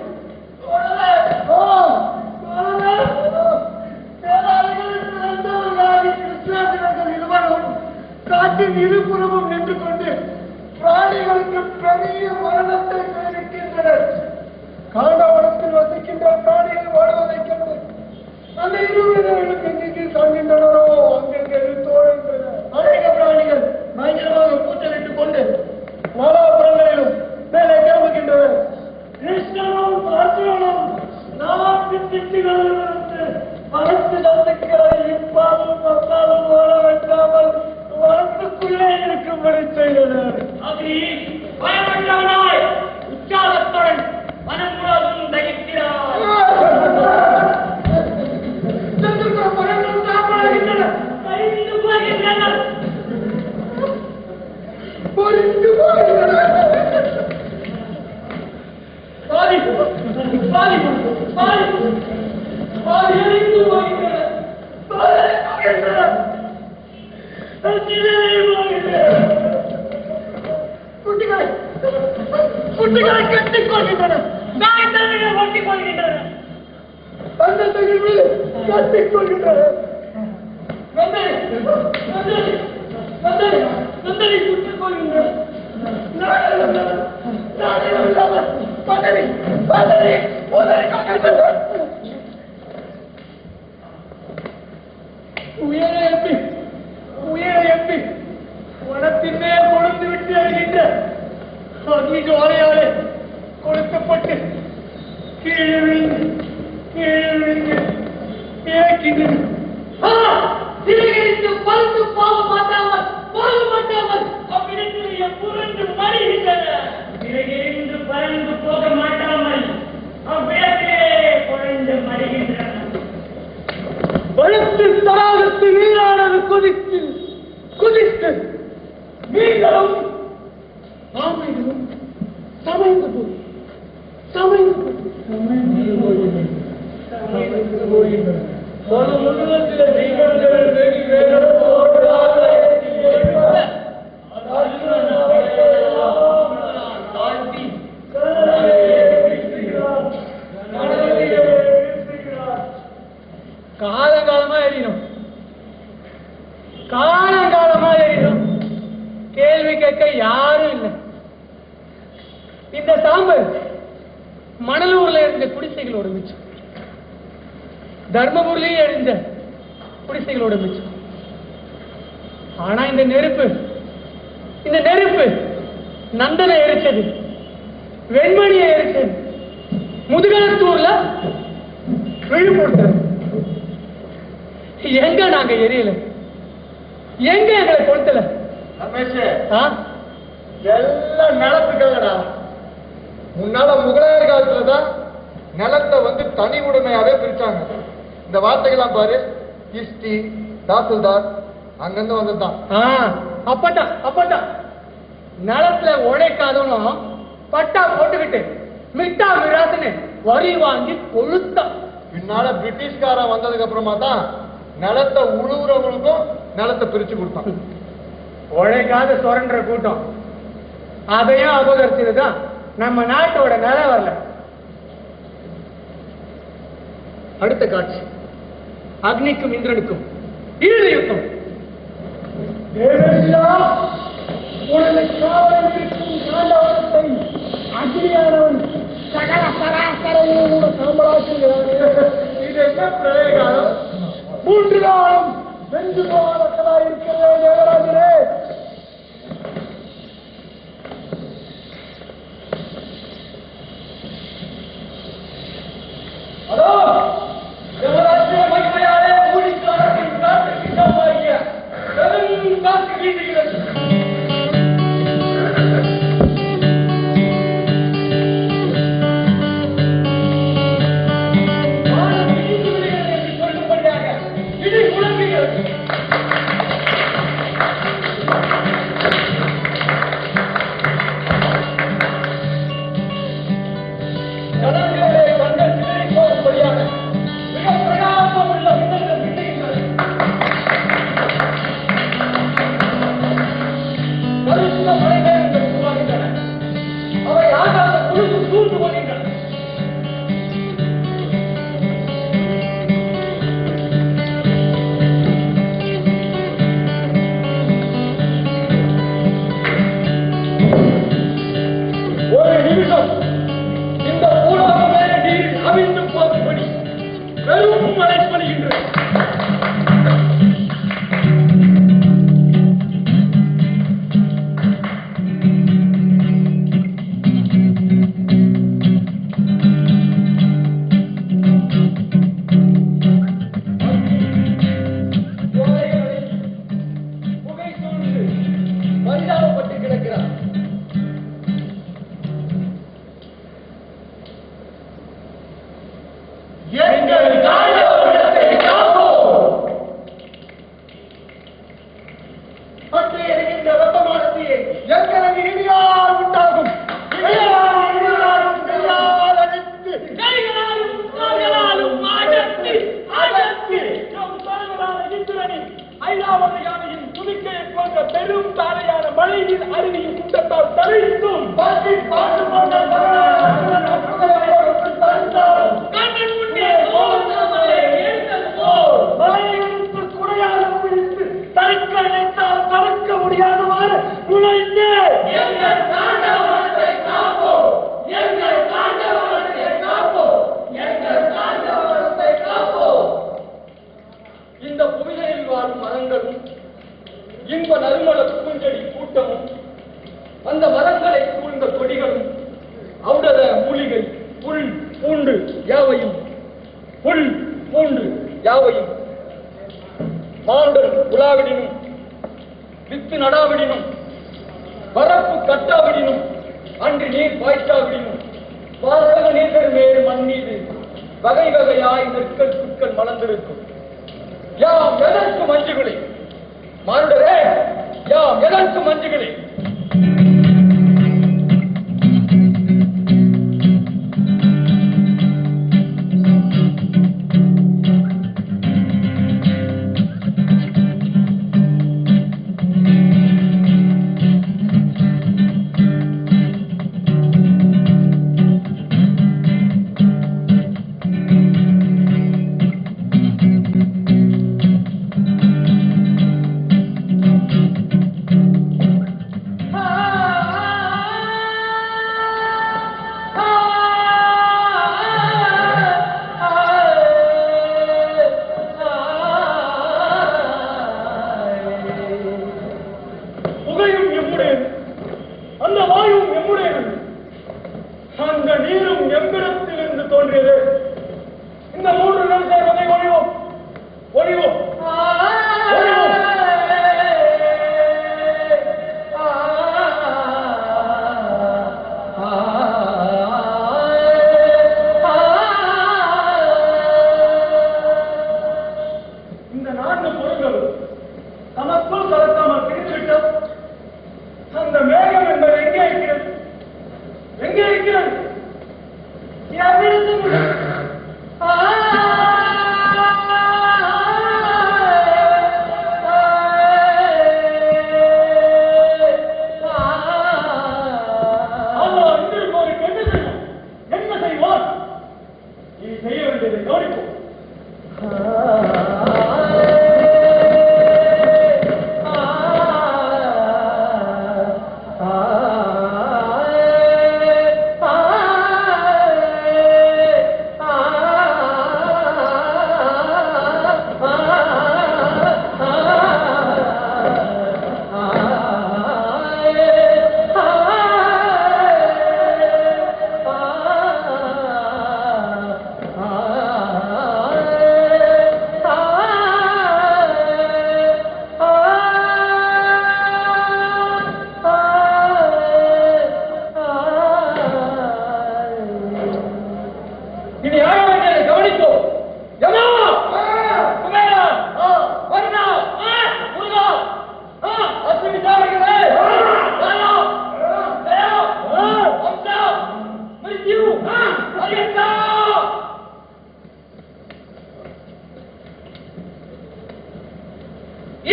காட்டின் இருபுறமும் நின்று கொண்டு பிராணிகளுக்கு பெரிய மரணத்தை தெரிவிக்கின்றனர். காண்டவனத்தில் வசிக்கின்ற பிராணிகள் வாழ்வதைக் கண்டு அந்த இருவர்களுக்கு எங்கே காண்கின்றனரோ அங்கெங்கே தோன்றுகின்றன. அநேக பிராணிகள் பயங்கரமாக கூச்சலிட்டுக் கொண்டு நாலாபுரங்களிலும் மேலே கிளம்புகின்றனர். கிருஷ்ணனும் அர்ஜுனனும் நாட்டு திட்டுகளிலிருந்து மனத்து சத்துக்களை இப்பாலும் பத்தாலும் ஓட வைக்காமல் வனத்துக்குள்ளே இருக்கும்படி செய்தனர். அக்னி பயமற்றவனாய் உற்சாகத்துடன் மனம் முழுவதும் தகிக்கிறார். குட்டிகளை கட்டிக் கொள்கின்றன. நாய் தன்மையை ஒட்டிக் கொள்கின்றன. கட்டிக் கொள்கின்றன. சுட்டுக் கொள்கின்றன. உயரப்பி வனத்தின் மேல் கொழுந்து விட்டு அறிகின்ற அக்னி ஜுவாலையாலே கொளுத்தப்பட்டு கீழே விழுந்து இறக்கின்றது. பழுத்து போக மாட்டாமல் அவ்விடத்திலேயே புரண்டு மறிகின்றன. விலகிருந்து பறந்து போக மாட்டாமல் அவ்விடத்திலே குறைந்து மறிகின்றன. வளர்த்து தடாகத்து நீரானது குதித்து மீன்களும் ஆமைகளும் சமைந்து போகின்றன. காலங்காலமா எறியும். கேள்வி கேட்க யாரும் இல்லை. இந்த சாம்பல் மணலூர்ல இருந்த குடிசைகளோட மிச்சம், தர்மபுரியிலேயே எழுந்த குடிசைகளோட மிச்சம். ஆனா இந்த நெருப்பு நந்தனை எரிச்சது, வெண்மணியை எரிச்சது, முதுகலத்தூர்ல விழுப்புடுத்தது. எங்க நாங்க எரியல, எங்க எங்களை கொளுத்தல? ரமேஷ், எல்லாம் நிலத்துக்கல்லடா. முன்னால முகலாயர் காலத்துலதான் நிலத்தை வந்து தனி உடைமையாவே பிரிச்சாங்க. இந்த வார்த்தைகள்லாம் பாரு, கிஸ்தி, தாசில்தார் அங்கிருந்து வந்ததுதான். அப்பட்டா நிலத்துல உழைக்காதவனும் பட்டா போட்டுக்கிட்டு மிட்டா மிராசுன்னு வரி வாங்கி கொளுத்தான். பின்னால பிரிட்டிஷ்காரன் வந்ததுக்கு அப்புறமா தான் நிலத்தை உழுவுறவங்களுக்கும் நிலத்தை பிரிச்சு கொடுத்தான். உழைக்காத சுரண்ட கூட்டம் அதையும் அபகரிச்சதுதான் நம்ம நாட்டோட நில வரல. அடுத்த காட்சி, அக்னிக்கும் இந்திரனுக்கும் இறுதி யுத்தம். உனது காவலில் இருக்கும் காண்டவனத்தை அக்னியானவன் சகல சராசரையும் கூட சாம்பலாக்குகிறான். இது என்ன பிரயோகம்? 3 நாளும் வென்று போவதற்கதாக இருக்கிறதே தேவராஜரே. அதோ தேவராஜ்ய மகிமையாலே மூடிக்காரத்தின் காற்று கிட்டமாகிய பெரும் காற்று வீசுகிறது.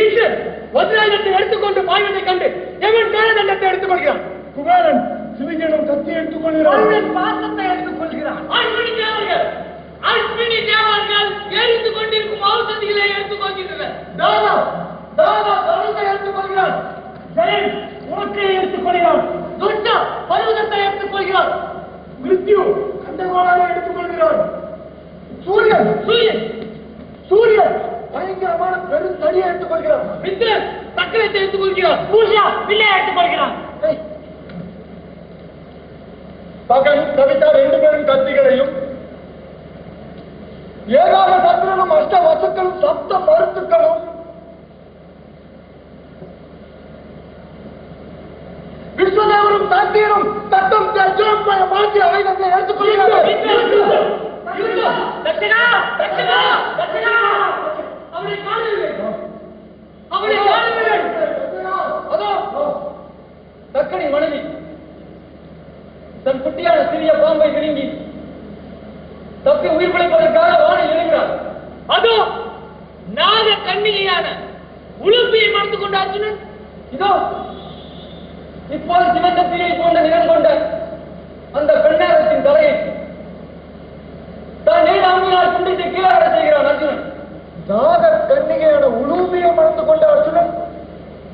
ஈசன் வஜ்ராயுதத்தை எடுத்துக்கொண்டு பாய்வதை கண்டு எவன் காலதண்டத்தை எடுத்துக் கொள்கிறான்? குபேரன் சிவிஜனம் கத்தி எடுத்துக்கொள்கிறான். அவன் பாசத்தை எடுத்துக் கொள்கிறான். அஸ்வினி தேவர்கள் எரித்துக் கொண்டிருக்கும் ஔஷதிகளை எடுத்துக் கொள்கின்றனர். தாவா பருவத்தை எடுத்துக் கொள்கிறான். ஜெயன் உனக்கை எடுத்துக் கொள்கிறான். துஷ்டா பருவத்தை எடுத்துக் கொள்கிறான். மிருத்யு கண்டகோளாரை எடுத்துக் கொள்கிறான். சூரியன் பயங்கரமான பெரும் தடியை எடுத்துக் கொள்கிறான். மித்திரன் சக்கரத்தை எடுத்துக் கொள்கிறான். பூஷா வில்லை எடுத்துக் கொள்கிறான். பகன் கவிதா 2 பேரும் கத்திகளையும், ஏகாத சத்திரனும் அஷ்ட வசுக்களும் சப்த மருத்துக்களும், விஸ்வதேவரும் தத்தீரும் தத்தம் மாற்றி ஆயுதத்தை எடுத்துக் கொள்கிறார்கள். தக்கனி மனைவி தன் குட்டியான சிறிய பாம்பை விழுங்கி தப்பி உயிர் பிழைப்பதற்காக வானில் இறங்கிறார். அதோ நாக கண்ணிகையான உளுப்பியை மறந்து கொண்ட அர்ஜுனன் இதோ இப்போது சிவந்த பிள்ளை போன்ற நிறம் கொண்ட அந்த பெண்ணாரத்தின் தலையை தான் நீண்ட அம்பினால் துண்டித்து கீழாட செய்கிறான் அர்ஜுனன். நாக கன்னிகையான உலூபியை மறந்து கொண்ட அர்ஜுனன்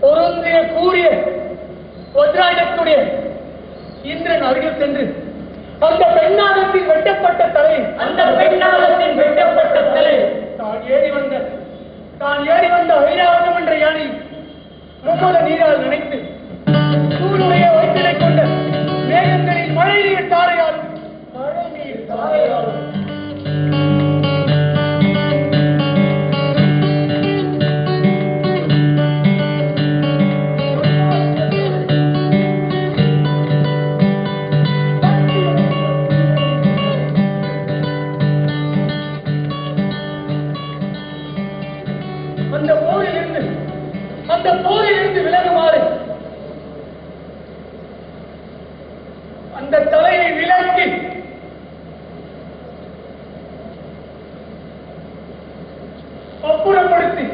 பொருந்திய கூறிய வஜ்ராயுதத்துடைய இந்திரன் அருகில் சென்று அந்த பெண்ணாரத்தின் வெட்டப்பட்ட தலை தான் ஏறி வந்த ஐராவதம் என்ற யானை மும்மத நீரால் நினைத்து சூரிய வைத்தினை கொண்ட மேகங்களின் மழை நீர் தாரையாலும் அந்த போரிலிருந்து விலகுமாறு அந்த தலையை விலக்கி அப்புறப்படுத்தி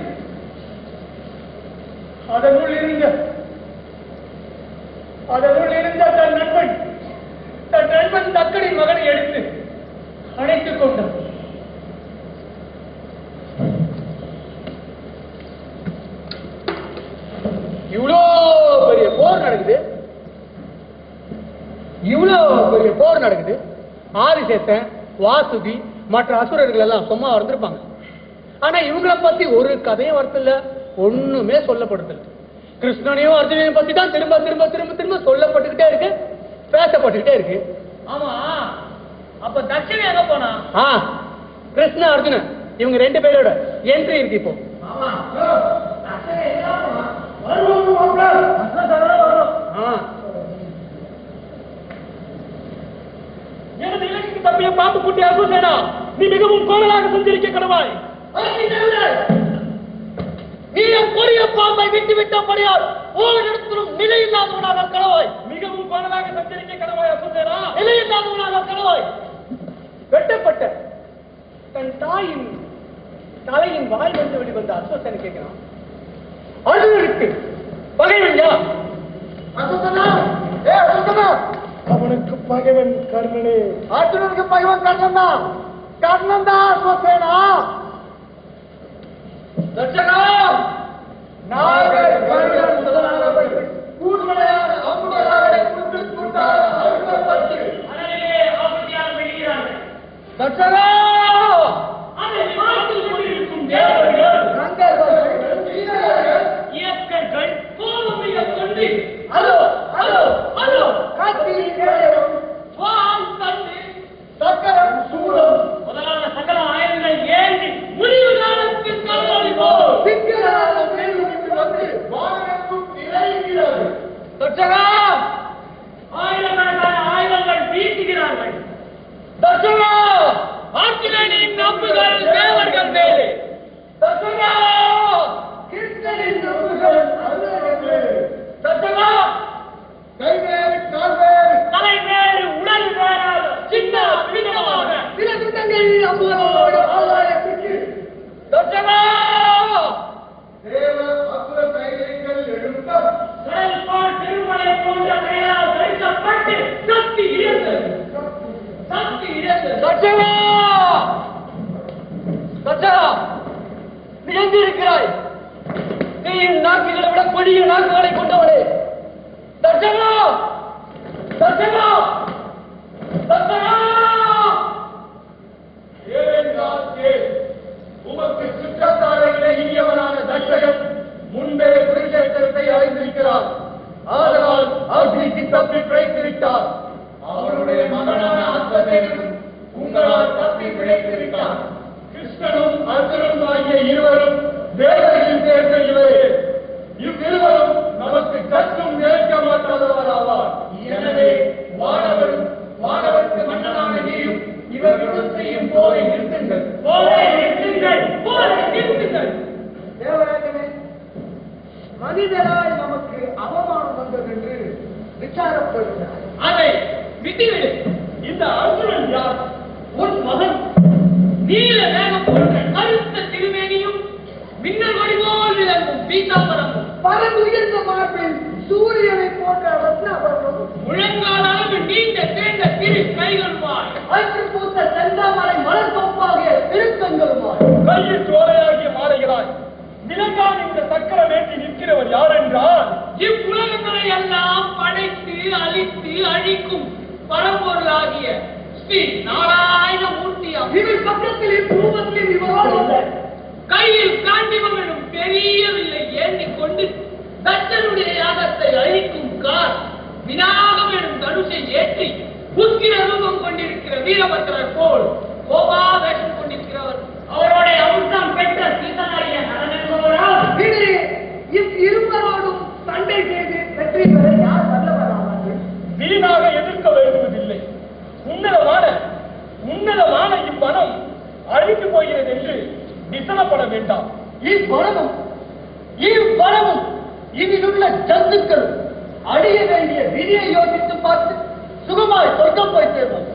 அதனுள் இருந்த தன் நண்பன் தக்கனின் மகனை எடுத்து அணைத்துக் கொண்டான். இவ்வளோ பெரிய போர் நடக்குது. ஆதிசேத்தன், வாசுகி மற்ற அசுரர்கள் எல்லாம் சும்மா வந்திருப்பாங்க. ஆனா இவங்களை பத்தி ஒரு கதையும் வரதில்ல, ஒண்ணுமே சொல்லப்படுதில்லை. கிருஷ்ணனையும் அர்ஜுனையும் பத்தி தான் திரும்ப திரும்ப திரும்ப திரும்ப சொல்லப்பட்டுக்கிட்டே இருக்கு, பேசப்பட்டுக்கிட்டே இருக்கு. ஆமா, அப்ப தட்சணை எங்க போனா? கிருஷ்ண அர்ஜுனன் இவங்க 2 பேரோட என்ட்ரி இருக்கு இப்போ. எனது இலக்கு தப்பிய பாம்பு குட்டி அசுசேனா, நீ மிகவும் கோவலாக சஞ்சரிக்க கடவாய். நீ என் கொடிய பாம்பை விட்டுவிட்டபடியால் ஓரிடத்திலும் நிலையில்லாதவனாக கடவாய். மிகவும் கோவலாக சஞ்சரிக்க கடவாய் அசுசேனா, நிலையில்லாதவனாக கடவாய். வெட்டப்பட்ட தன் தாயின் தலையின் வாய் வந்து வெளிவந்த அசுசேனை கேட்கிறான், அர்ஜுனனுக்கு பகைவன் யார்? அவனுக்கு பகைவன் கர்ணனே. அர்ஜுனனுக்கு பகைவன் கர்ணன் தான். கர்ணன் தான் அஸ்வசேனா. நாங்கள் கர்ணன் முதலானவர்கள் கூர்மையான அம்புகளாலே குத்துக் குத்தாக அழுத்தப்பட்டு அனலே ஆபத்தியாக வெளியிறார்கள். தட்சணா அதை பார்த்துக் கொண்டிருக்கும் தேவர்கள், கந்தர்வர்கள், வீரர்கள், இயக்கர்கள் கோபம் மிக கொண்டு அதோ அதோ அதோ காட்சி கேயம் வான் தந்து சக்கரம் சூலம் முதலான சகல ஆயுதங்கள் ஏந்தி முடிவு காலத்தில் கல்லொளி போல் நெடிய நாக்குகளை கொண்டவனே, தர்சனா தர்சனா தர்சனா! உமக்கு சுற்றத்தாரையிலே இனியவனான தர்சகன் முன்பே குருஷேத்திரத்தை அடைந்திருக்கிறார். ஆதலால் அக்னிக்கு தப்பி பிழைத்து விட்டார். அவருடைய மகனான அஸ்வசேனனும் உங்களால் தப்பி பிழைத்து விட்டார். கிருஷ்ணனும் அர்ஜுனனும் ஆகிய இருவரும் தேவதையில் சேர்ந்த இவரே. இவ்விருவரும் நமக்கு கற்றும் நிலைக்க மாட்டாதவர் ஆவார். எனவே வானவருக்கு மன்னனான நீயும் இவர்களுடன் செய்யும் போரை நிறுத்துங்கள். தேவராஜனே, மனிதராய் நமக்கு அவமானம் வந்தது என்று விசாரப்படுகிறார். அதை விட்டுவிடு. இந்த அர்ஜுனன் யார்? உன் மகன். நீல வேகம் போன்ற கருத்த திருமேனியும் மின்னல் வடிவோல் விளங்கும் பீதாம்பரமும் பரந்துயர்ந்த மார்பில் சூரியனை போன்ற ரத்னாபரணமும் முழங்கால் அளவு நீண்ட தேர்ந்த திரு கைகளுமாய் அச்சு பூத்த செந்தாமரை மலர் கொப்பாகிய திருக்கங்களுமாய் கையில் சோலையாகிய மாலைகளாய் விலங்கால் இந்த சக்கரம் ஏற்றி நிற்கிறவர் யார் என்றால் இவ்வுலகங்களை எல்லாம் படைத்து அழித்து அழிக்கும் பரம்பொருளாகிய ஸ்ரீ நாராயண மூர்த்தியாம். இவர் பக்கத்தில் பூமத்தில் இவரோடு கையில் காண்டிமகனும் பெரிய வில்லை ஏந்திக் கொண்டு தச்சனுடைய யாகத்தை அழிக்கும் கார் விநாயகம் எனும் தனுஷை ஏற்றி புத்திர ரூபம் கொண்டிருக்கிற வீரபத்திரர் போல் கோபா வேஷம் கொண்டிருக்கிறவர் அவருடைய அம்சம் பெற்ற சீதனாரிய நரனென்பவரால் இருவரோடும் சண்டை செய்து வெற்றி பெற யார் வல்லவராவார்கள்? வீணாக எதிர்க்க வேண்டுவதில்லை. உன்னதமான இவ்வனம் அழிந்து போகிறது என்று விசனப்பட வேண்டாம். இவ்வனமும் இதிலுள்ள ஜந்துக்கள் அழிய வேண்டிய விதியை யோசித்து பார்த்து சுகமாய் சொர்க்கம் போய் சேர்வோம்.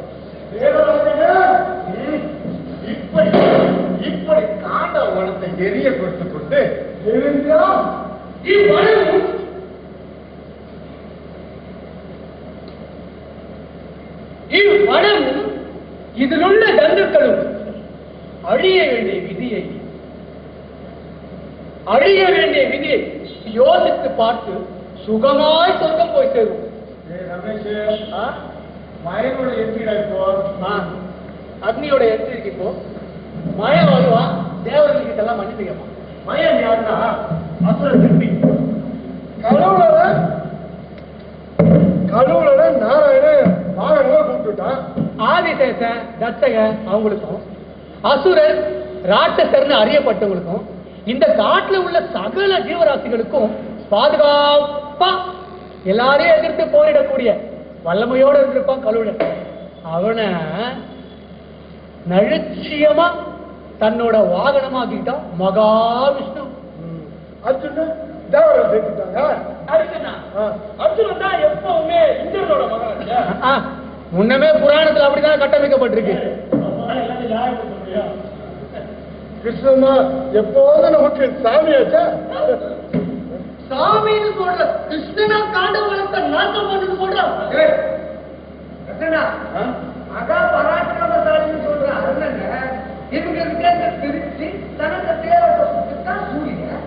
இப்படி காண்ட வனத்தை எரிய கொடுத்து கொண்டு இவ்வனமும் இதிலுள்ள ஜந்துக்களும் அழிய வேண்டிய விதியை யோசித்து பார்த்து சுகமாய் சொர்க்கம் போய் சேரும். மயனோட எத்திடா இப்போ அக்னியோட எத்திரிக்கு இப்போ மயம் வருவா, தேவர்கள் கிட்ட எல்லாம் மன்னிப்பு கேட்பான். மயன் யாருன்னா அசுர திருப்பி கடவுளோட நாராயண வாகனமா கூப்பிட்டுட்டான். ஆதிசேஷ தத்தக அவங்களுக்கும் அசுரர் ராட்சசர்னு அறியப்பட்டவங்களுக்கும் இந்த காட்டுல உள்ள சகல ஜீவராசிகளுக்கும் பாதுகாப்பா எல்லாரையும் எதிர்த்து போரிடக்கூடிய வல்லமையோடு இருந்திருப்பான் கழுவுடன். அவனை நழுச்சியமா தன்னோட வாகனமாக்கிட்டான் மகாவிஷ்ணு. அர்ஜுன தேவரை சேர்த்துட்டாங்க. அர்ஜுனன் தான் எப்பவுமே இந்திரனோட மகன். முன்னமே புராணத்துல அப்படிதான் கட்டமைக்கப்பட்டிருக்கு. கிருஷ்ணமா எப்போதும் நமக்கு சாமியாச்சா? சாமின்னு சொல்ற கிருஷ்ணனா காண்டவளத்தை நாசம் பண்ணது சொல்றான். மகா பராக்கிரமசாலின்னு சொல்ற அருணங்க இவங்க கிட்ட பிரிச்சு தனக்கு தேவைதான் சூரியன்.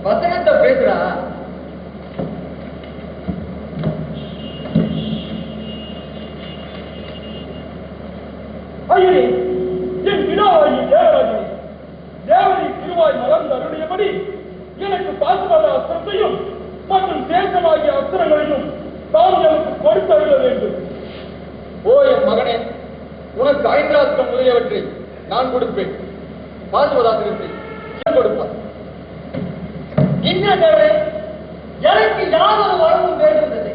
வசனத்தை பேசுறா. ஐயனே, என் வினாவாயி தேவராஜனே, தேவரி திருவாய் மலர்ந்து அருளியபடி எனக்கு பாசுபத அஸ்திரத்தையும் மற்றும் சேஷமாகிய அஸ்திரங்களையும் தாம் எனக்கு கொடுத்தருள வேண்டும். ஓ என் மகனே, உனக்கு ஐந்திராஸ்திரம் முதலியவற்றை நான் கொடுப்பேன். பாசுபதாசிரத்தை கொடுப்பார். இந்திரதேவரே, எனக்கு யாதொரு வரமும் வேண்டுகிறது.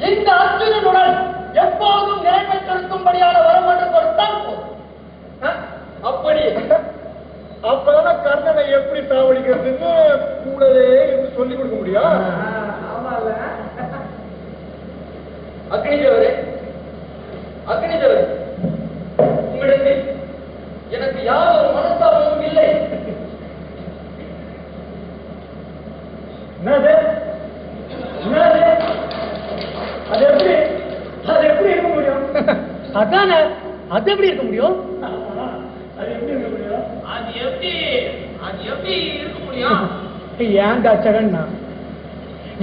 இந்த அர்ஜுனனுடன் எப்போதும் நிறைவேற்றிருக்கும்படியான வரம் என்று கொடுத்தால் போதும். அப்படி அப்பதான் கர்ணனை எப்படி சாவடிக்கிறதுன்னு கூடவே என்று சொல்லிக் கொடுக்க முடியும். அக்னிதேவரே, உங்களிடத்தில் எனக்கு யாதொரு மனஸ்தாபமும் இல்லை. அது எப்படி இருக்க முடியும்? அதானே, அது எப்படி இருக்க முடியும்? அது எப்படி அது எப்படி இருக்க முடியும்? ஏன் தச்சகன்னா,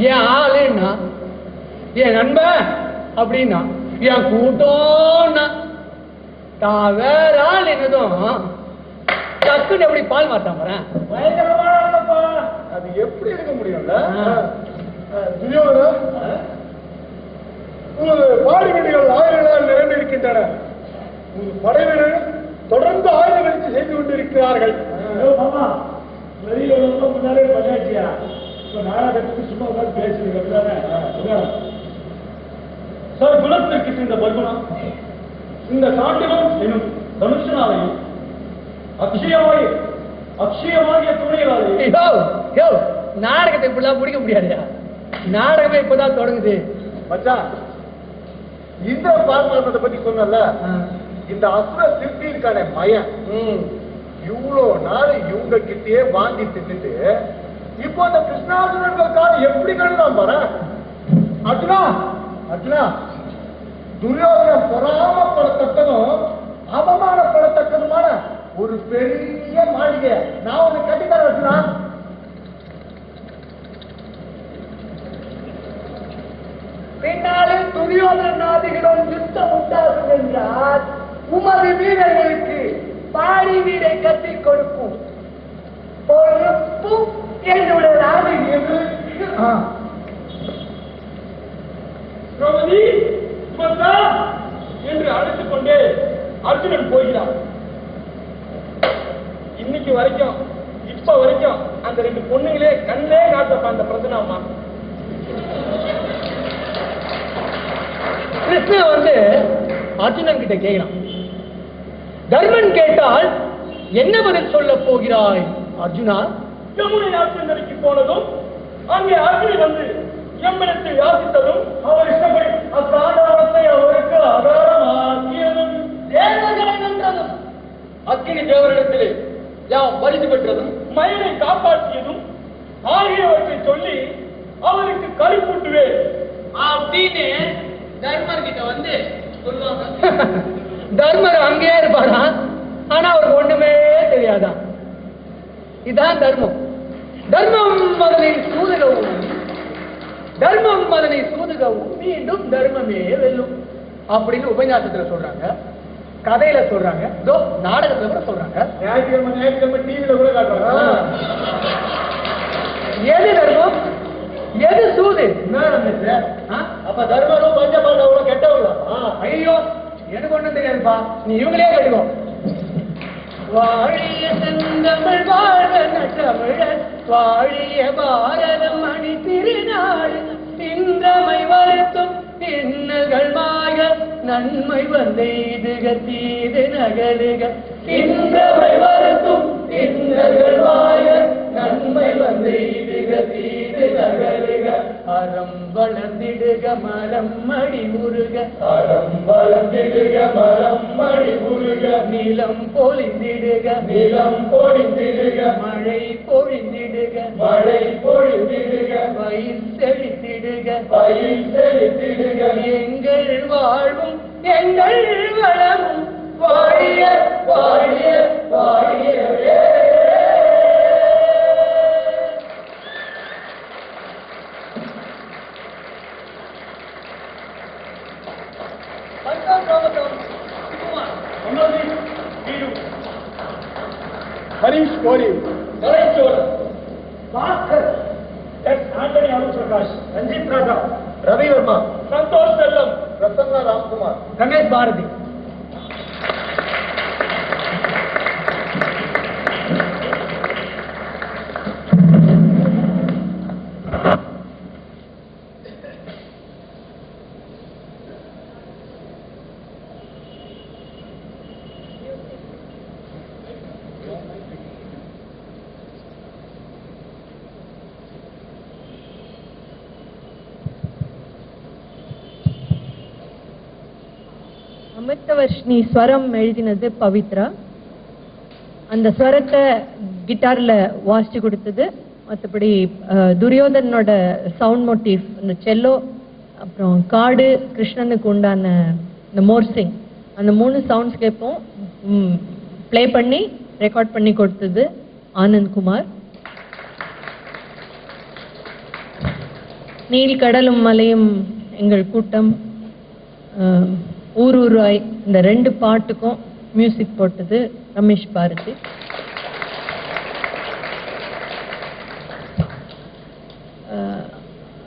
என் ஆளுன்னா, என் நண்பன் அப்படின்னா, என் கூட்டம்னா, தான் வேற ஆள் என்னதும் டக்குன்னு எப்படி பால் மாட்டான் போறேன். பயங்கரமானப்பா. அது எப்படி இருக்க முடியும்ல? துரியோதனா, உங்களது பாடி வீடுகள் ஆயுதங்களால் நிரம்பி இருக்கின்றன. உங்கள் படை வீரர்கள் தொடர்ந்து ஆயுத பயிற்சி செய்து கொண்டிருக்கிறார்கள். மாமா வெளியில முன்னாலே பண்ணியாச்சியா? இப்ப நாடகத்துக்கு சும்மா உட்காந்து பேசுறீங்க. சார், குலத்திற்கு இந்த பல்குணம் இந்த சாண்டிலம் எனும் தனுஷனாலையும் அக்ஷயமாகிய துணைகளாலையும் நாடகத்தை இப்படிலாம் முடிக்க முடியாதுயா. நாடகமே இப்பதான் தொடங்குது. மச்சான், இந்த பார்மத்தை பத்தி சொன்னல, இந்த அசுர சிற்பி இருக்கானே மயன், இவ்வளோ நாள் இவங்க கிட்டயே வாங்கி தின்னுட்டு இப்போ அந்த கிருஷ்ணார்ஜுனர்களுக்காக எப்படி கழுதான் பாரு. அர்ஜுனா, அர்ஜுனா, துரியோதனன் பொறாமப்படத்தக்கதும் அவமானப்படத்தக்கதுமான ஒரு பெரிய மாளிகை நான் உனக்கு கட்டித்தரேன் அர்ஜுனா. பின்னாலே துரியோதனாதிகளும் யுத்தம் உண்டாகும் என்றால் உமது வீரர்களுக்கு பாடி வீரை கட்டிக் கொடுக்கும் பொறுப்பு என்னுடைய நாடு என்று திரௌபதி சுபத்ரா என்று அழைத்துக் கொண்டே அர்ஜுனன் போகிறான். இன்னைக்கு வரைக்கும் இப்ப வரைக்கும் அந்த ரெண்டு பொண்ணுங்களே கண்ணே காட்டப்ப அந்த பிரச்சனை அம்மா. கிருஷ்ணன் வந்து அர்ஜுனன் கிட்ட கேட்கிறான், தர்மன் கேட்டால் என்ன பதில் சொல்ல போகிறாய் அர்ஜுனா? யமுனை ஆற்றங்கரைக்கு போனதும் அங்கே அக்னி வந்து எம்மிடத்தை யாசித்ததும் அவர் இஷ்டப்படி அக்காண்டவத்தை அவருக்கு ஆதாரமாக்கியதும் தேவர்களை வென்றதும் அக்கினி தேவரிடத்திலே யாம் பரிசு பெற்றதும் மயனை காப்பாற்றியதும் ஆகியவற்றை சொல்லி அவருக்கு கருப்பூட்டுவேன் அப்படின்னு தர்மர் கிட்ட வந்து சொல்லுவாங்க. தர்மர் அங்கேயே இருப்பாரா, ஆனா அவருக்கு ஒண்ணுமே தெரியாதான். இதான் தர்மம். தர்மம் அதனை சூதுகவும், தர்மம் அதனை சூதுகவும் மீண்டும் தர்மமே வெல்லும் அப்படின்னு உபன்யாசத்துல சொல்றாங்க, கதையில சொல்றாங்க, நாடகத்துல கூட சொல்றாங்க. ஞாயிற்றுக்கிழமை டிவியில கூட காட்டுறாங்க. எது தர்மம் எது சூது? அப்ப தர்மனும் பஞ்ச பாண்டவங்களும் கெட்டவங்களா? ஐயோ, எனக்கு ஒண்ணும் தெரியாதுப்பா, நீ இவங்களே கேட்டுக்கோ. வாழிய செந்தமிழ் வாழ்வன தமிழர், வாழிய பாரதம் மணி திருநாடு, இன்றமை வருத்தும் இன்னல்கள் மாய, நன்மை வந்தெய்துக தீது நகருக. இன்றமை வருத்தும் இன்னல்கள் மாய, நன்மை வந்தெய்துக தீது நகருக. அறம் வளர்ந்திடுக மரம் மடி முருக, அறம் வளர்ந்திடுக மரம் மடி முருக, நிலம் பொழிந்திடுக, நிலம் பொழிந்திடுக, மழை பொழிந்திடுக, மழை பொழிந்திடுக, பயிர் செழித்திடுக, பயிர் செழித்திடுக. எங்கள் வாழ்வும் எங்கள் வளமும் வாழிய வாழிய வாழியவே. ஹரீஷ் கோரி, பாஸ்கர், ஆண்டனி அருண் பிரகாஷ், ரஞ்சித் ராஜா, ரவி வர்மா, சந்தோஷ் செல்லம், பிரசன்னா ராம்குமார், ரமேஷ் பாரதி. அமிர்தவர்ஷினி ஸ்வரம் எழுதினது பவித்ரா. அந்த ஸ்வரத்தை கிட்டார்ல வாசிச்சு கொடுத்தது. மற்றபடி துரியோதனோட சவுண்ட் மோட்டிவ், அந்த செல்லோ, அப்புறம் காடு, கிருஷ்ணனுக்கு உண்டான இந்த மோர்சிங், அந்த 3 சவுண்ட்ஸ் கேட்போம் ப்ளே பண்ணி ரெக்கார்ட் பண்ணி கொடுத்தது ஆனந்த்குமார். நீல் கடலும் மலையும் எங்கள் கூட்டம், ஊரூராய் இந்த 2 பாட்டுக்கும் மியூசிக் போட்டது ரமேஷ் பாரதி.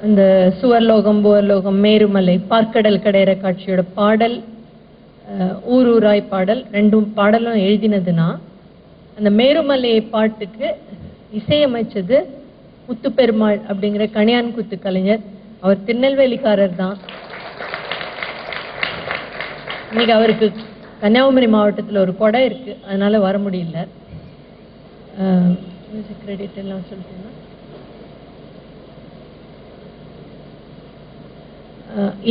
அந்த சுவர்லோகம் புவர்லோகம் மேருமலை பார்க்கடல் கடையிற காட்சியோட பாடல், ஊரூராய் பாடல், 2 பாடலும் எழுதினதுன்னா அந்த மேருமலை பாட்டுக்கு இசையமைச்சது முத்துப்பெருமாள் அப்படிங்கிற கணியான் குத்து கலைஞர். அவர் திருநெல்வேலிக்காரர் தான். இன்னைக்கு அவருக்கு கன்னியாகுமரி மாவட்டத்தில் ஒரு கொடை இருக்கு, அதனால வர முடியல. மியூசிக் கிரெடிட் எல்லாம் சொல்லிட்டேன்னா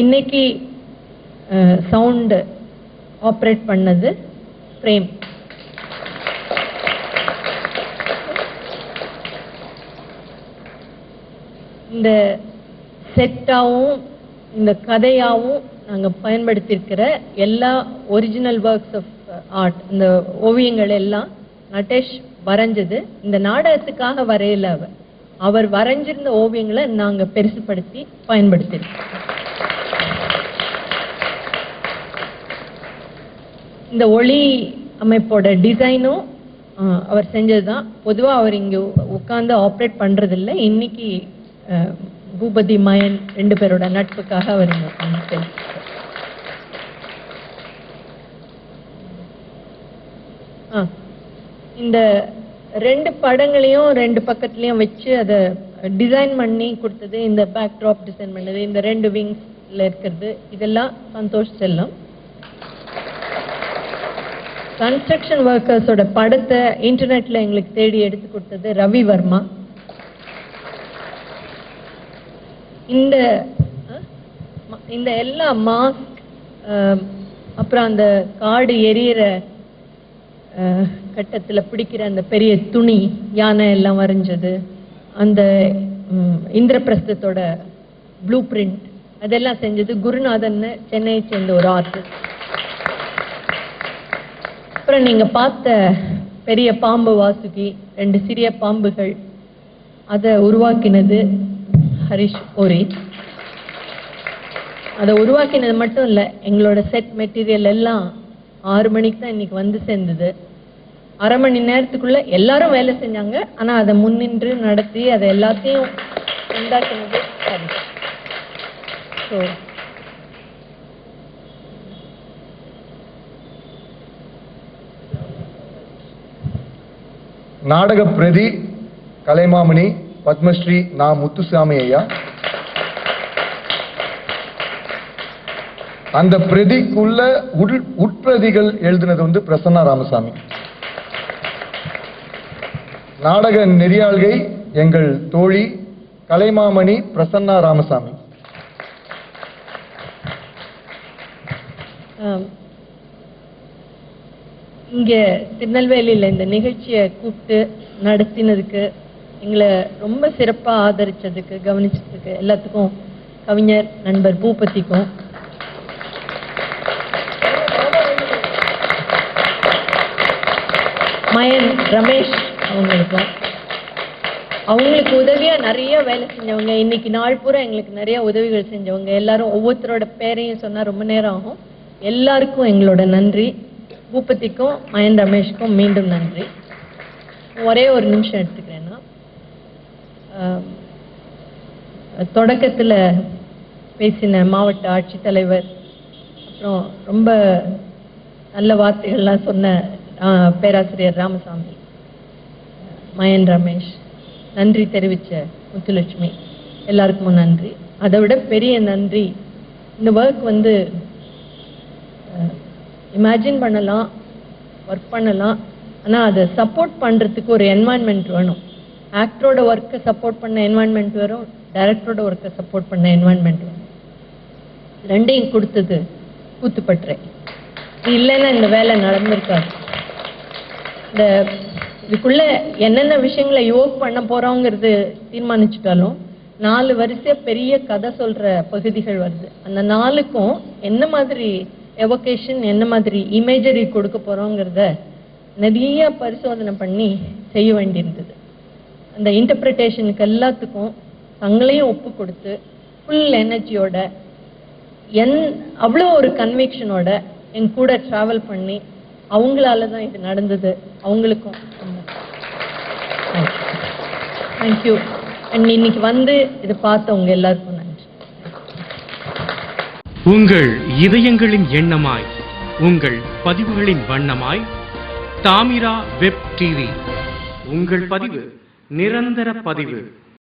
இன்னைக்கு சவுண்ட் ஆப்ரேட் பண்ணது பிரேம். இந்த செட்டாவும் இந்த கதையாவும் நாங்கள் பயன்படுத்தியிருக்கிற எல்லா ஒரிஜினல் ஒர்க்ஸ் ஆஃப் ஆர்ட், இந்த ஓவியங்கள் எல்லாம் நட்டேஷ் வரைஞ்சது. இந்த நாடகத்துக்காக வரையல, அவர் வரைஞ்சிருந்த ஓவியங்களை நாங்கள் பெருசுப்படுத்தி பயன்படுத்தியிருக்கோம். இந்த ஒளி அமைப்போட டிசைனும் அவர் செஞ்சதுதான். பொதுவாக அவர் இங்கே உட்காந்து ஆப்ரேட் பண்றதில்லை. இன்னைக்கு பூபதி மயன் 2 பேரோட நட்புக்காக அவர் இங்கே உட்காந்து இந்த 2 படங்களையும் 2 பக்கத்துலயும் வச்சு அதை டிசைன் பண்ணி கொடுத்தது, இந்த பேக் ட்ராப் டிசைன் பண்ணது, இந்த 2 விங்ஸ்ல இருக்கிறது, இதெல்லாம் சந்தோஷ் செல்லம். கன்ஸ்ட்ரக்ஷன் ஒர்க்கர்ஸோட படத்தை இன்டர்நெட்ல எங்களுக்கு தேடி எடுத்து கொடுத்தது ரவி வர்மா. இந்த எல்லா மாஸ்க், அப்புறம் அந்த காடு எரியிற கட்டத்துல பிடிக்கிற அந்த பெரிய துணி யானை எல்லாம் வரைஞ்சது, அந்த இந்திரபிரஸ்தத்தோட ப்ளூ பிரிண்ட் அதெல்லாம் செஞ்சது குருநாதன், சென்னையை சேர்ந்த ஒரு ஆர்டிஸ்ட். அப்புறம் நீங்க பார்த்த பெரிய பாம்பு வாசுகி, 2 சிறிய பாம்புகள், அதை உருவாக்கினது ஹரிஷ் ஓரி. அதை உருவாக்கினது மட்டும் இல்லை, எங்களோட செட் மெட்டீரியல் எல்லாம் 6 மணிக்கு தான் இன்னைக்கு வந்து சேர்ந்தது. அரை மணி நேரத்துக்குள்ள எல்லாரும் வேலை செஞ்சாங்க. ஆனா அதை முன்னின்று நடத்தி அதை எல்லாத்தையும் உண்டாக்கினது ஹரிஷ். ஸோ நாடக பிரதி கலைமாமணி பத்மஸ்ரீ நா முத்துசாமி ஐயா. அந்த பிரதிக்குள்ள உட்பிரதிகள் எழுதினது பிரசன்னா ராமசாமி. நாடக நெறியாள்கை எங்கள் தோழி கலைமாமணி பிரசன்னா ராமசாமி. இங்க திருநெல்வேலியில இந்த நிகழ்ச்சியை கூப்பிட்டு நடத்தினதுக்கு, எங்களை ரொம்ப சிறப்பா ஆதரிச்சதுக்கு, கவனிச்சதுக்கு எல்லாத்துக்கும் கவிஞர் நண்பர் பூபதிக்கும், மயன் ரமேஷ் அவங்களுக்கு உதவியா நிறைய வேலை செஞ்சவங்க, இன்னைக்கு நாள் பூரா எங்களுக்கு நிறைய உதவிகள் செஞ்சவங்க எல்லாரும், ஒவ்வொருத்தரோட பேரையும் சொன்னா ரொம்ப நேரம் ஆகும். எல்லாருக்கும் எங்களோட நன்றி. பூபதிக்கும் மயன் ரமேஷ்க்கும் மீண்டும் நன்றி. ஒரே ஒரு நிமிஷம் எடுத்துக்கிறேன்னா, தொடக்கத்துல பேசின மாவட்ட ஆட்சித்தலைவர், அப்புறம் ரொம்ப நல்ல வார்த்தைகள்லாம் சொன்ன பேராசிரியர் ராமசாமி, மயன் ரமேஷ், நன்றி தெரிவிச்ச முத்துலட்சுமி, எல்லாருக்கும் நன்றி. அதை விட பெரிய நன்றி, இந்த ஒர்க் இமேஜின் பண்ணலாம், ஒர்க் பண்ணலாம், ஆனால் அதை சப்போர்ட் பண்ணுறதுக்கு ஒரு என்வாயன்மெண்ட் வேணும். ஆக்டரோட ஒர்க்கை சப்போர்ட் பண்ண என்வாயன்மெண்ட் வரும், டைரக்டரோட ஒர்க்கை சப்போர்ட் பண்ண என்வாயன்மெண்ட் வரும். 2யும் கொடுத்தது கூத்துப்பற்றே. இல்லைன்னா இந்த வேலை நடந்திருக்காது. இதுக்குள்ள என்னென்ன விஷயங்களை யோக் பண்ண போறோங்கிறது தீர்மானிச்சுட்டாலும் 4 வரிசையா பெரிய கதை சொல்ற பகுதிகள் வருது. அந்த 4க்கும் என்ன மாதிரி எவோகேஷன், என்ன மாதிரி இமேஜரி கொடுக்க போறோங்கிறத நிறைய பரிசோதனை பண்ணி செய்ய வேண்டியிருந்தது. அந்த இன்டர்பிரிட்டேஷனுக்கு எல்லாத்துக்கும் தங்களையும் ஒப்பு கொடுத்து ஃபுல் எனர்ஜியோட அவ்வளோ ஒரு கன்விக்ஷனோட என் கூட ட்ராவல் பண்ணி அவங்களால தான் இது நடந்தது. அவங்களுக்கும் தேங்க்யூ. அண்ட் இன்னைக்கு வந்து இதை பார்த்தவங்க எல்லாருக்கும் நன்றி. உங்கள் இதயங்களின் எண்ணமாய், உங்கள் பதிவுகளின் வண்ணமாய் தாமிரா வெப் டிவி. உங்கள் பதிவு நிரந்தர பதிவு.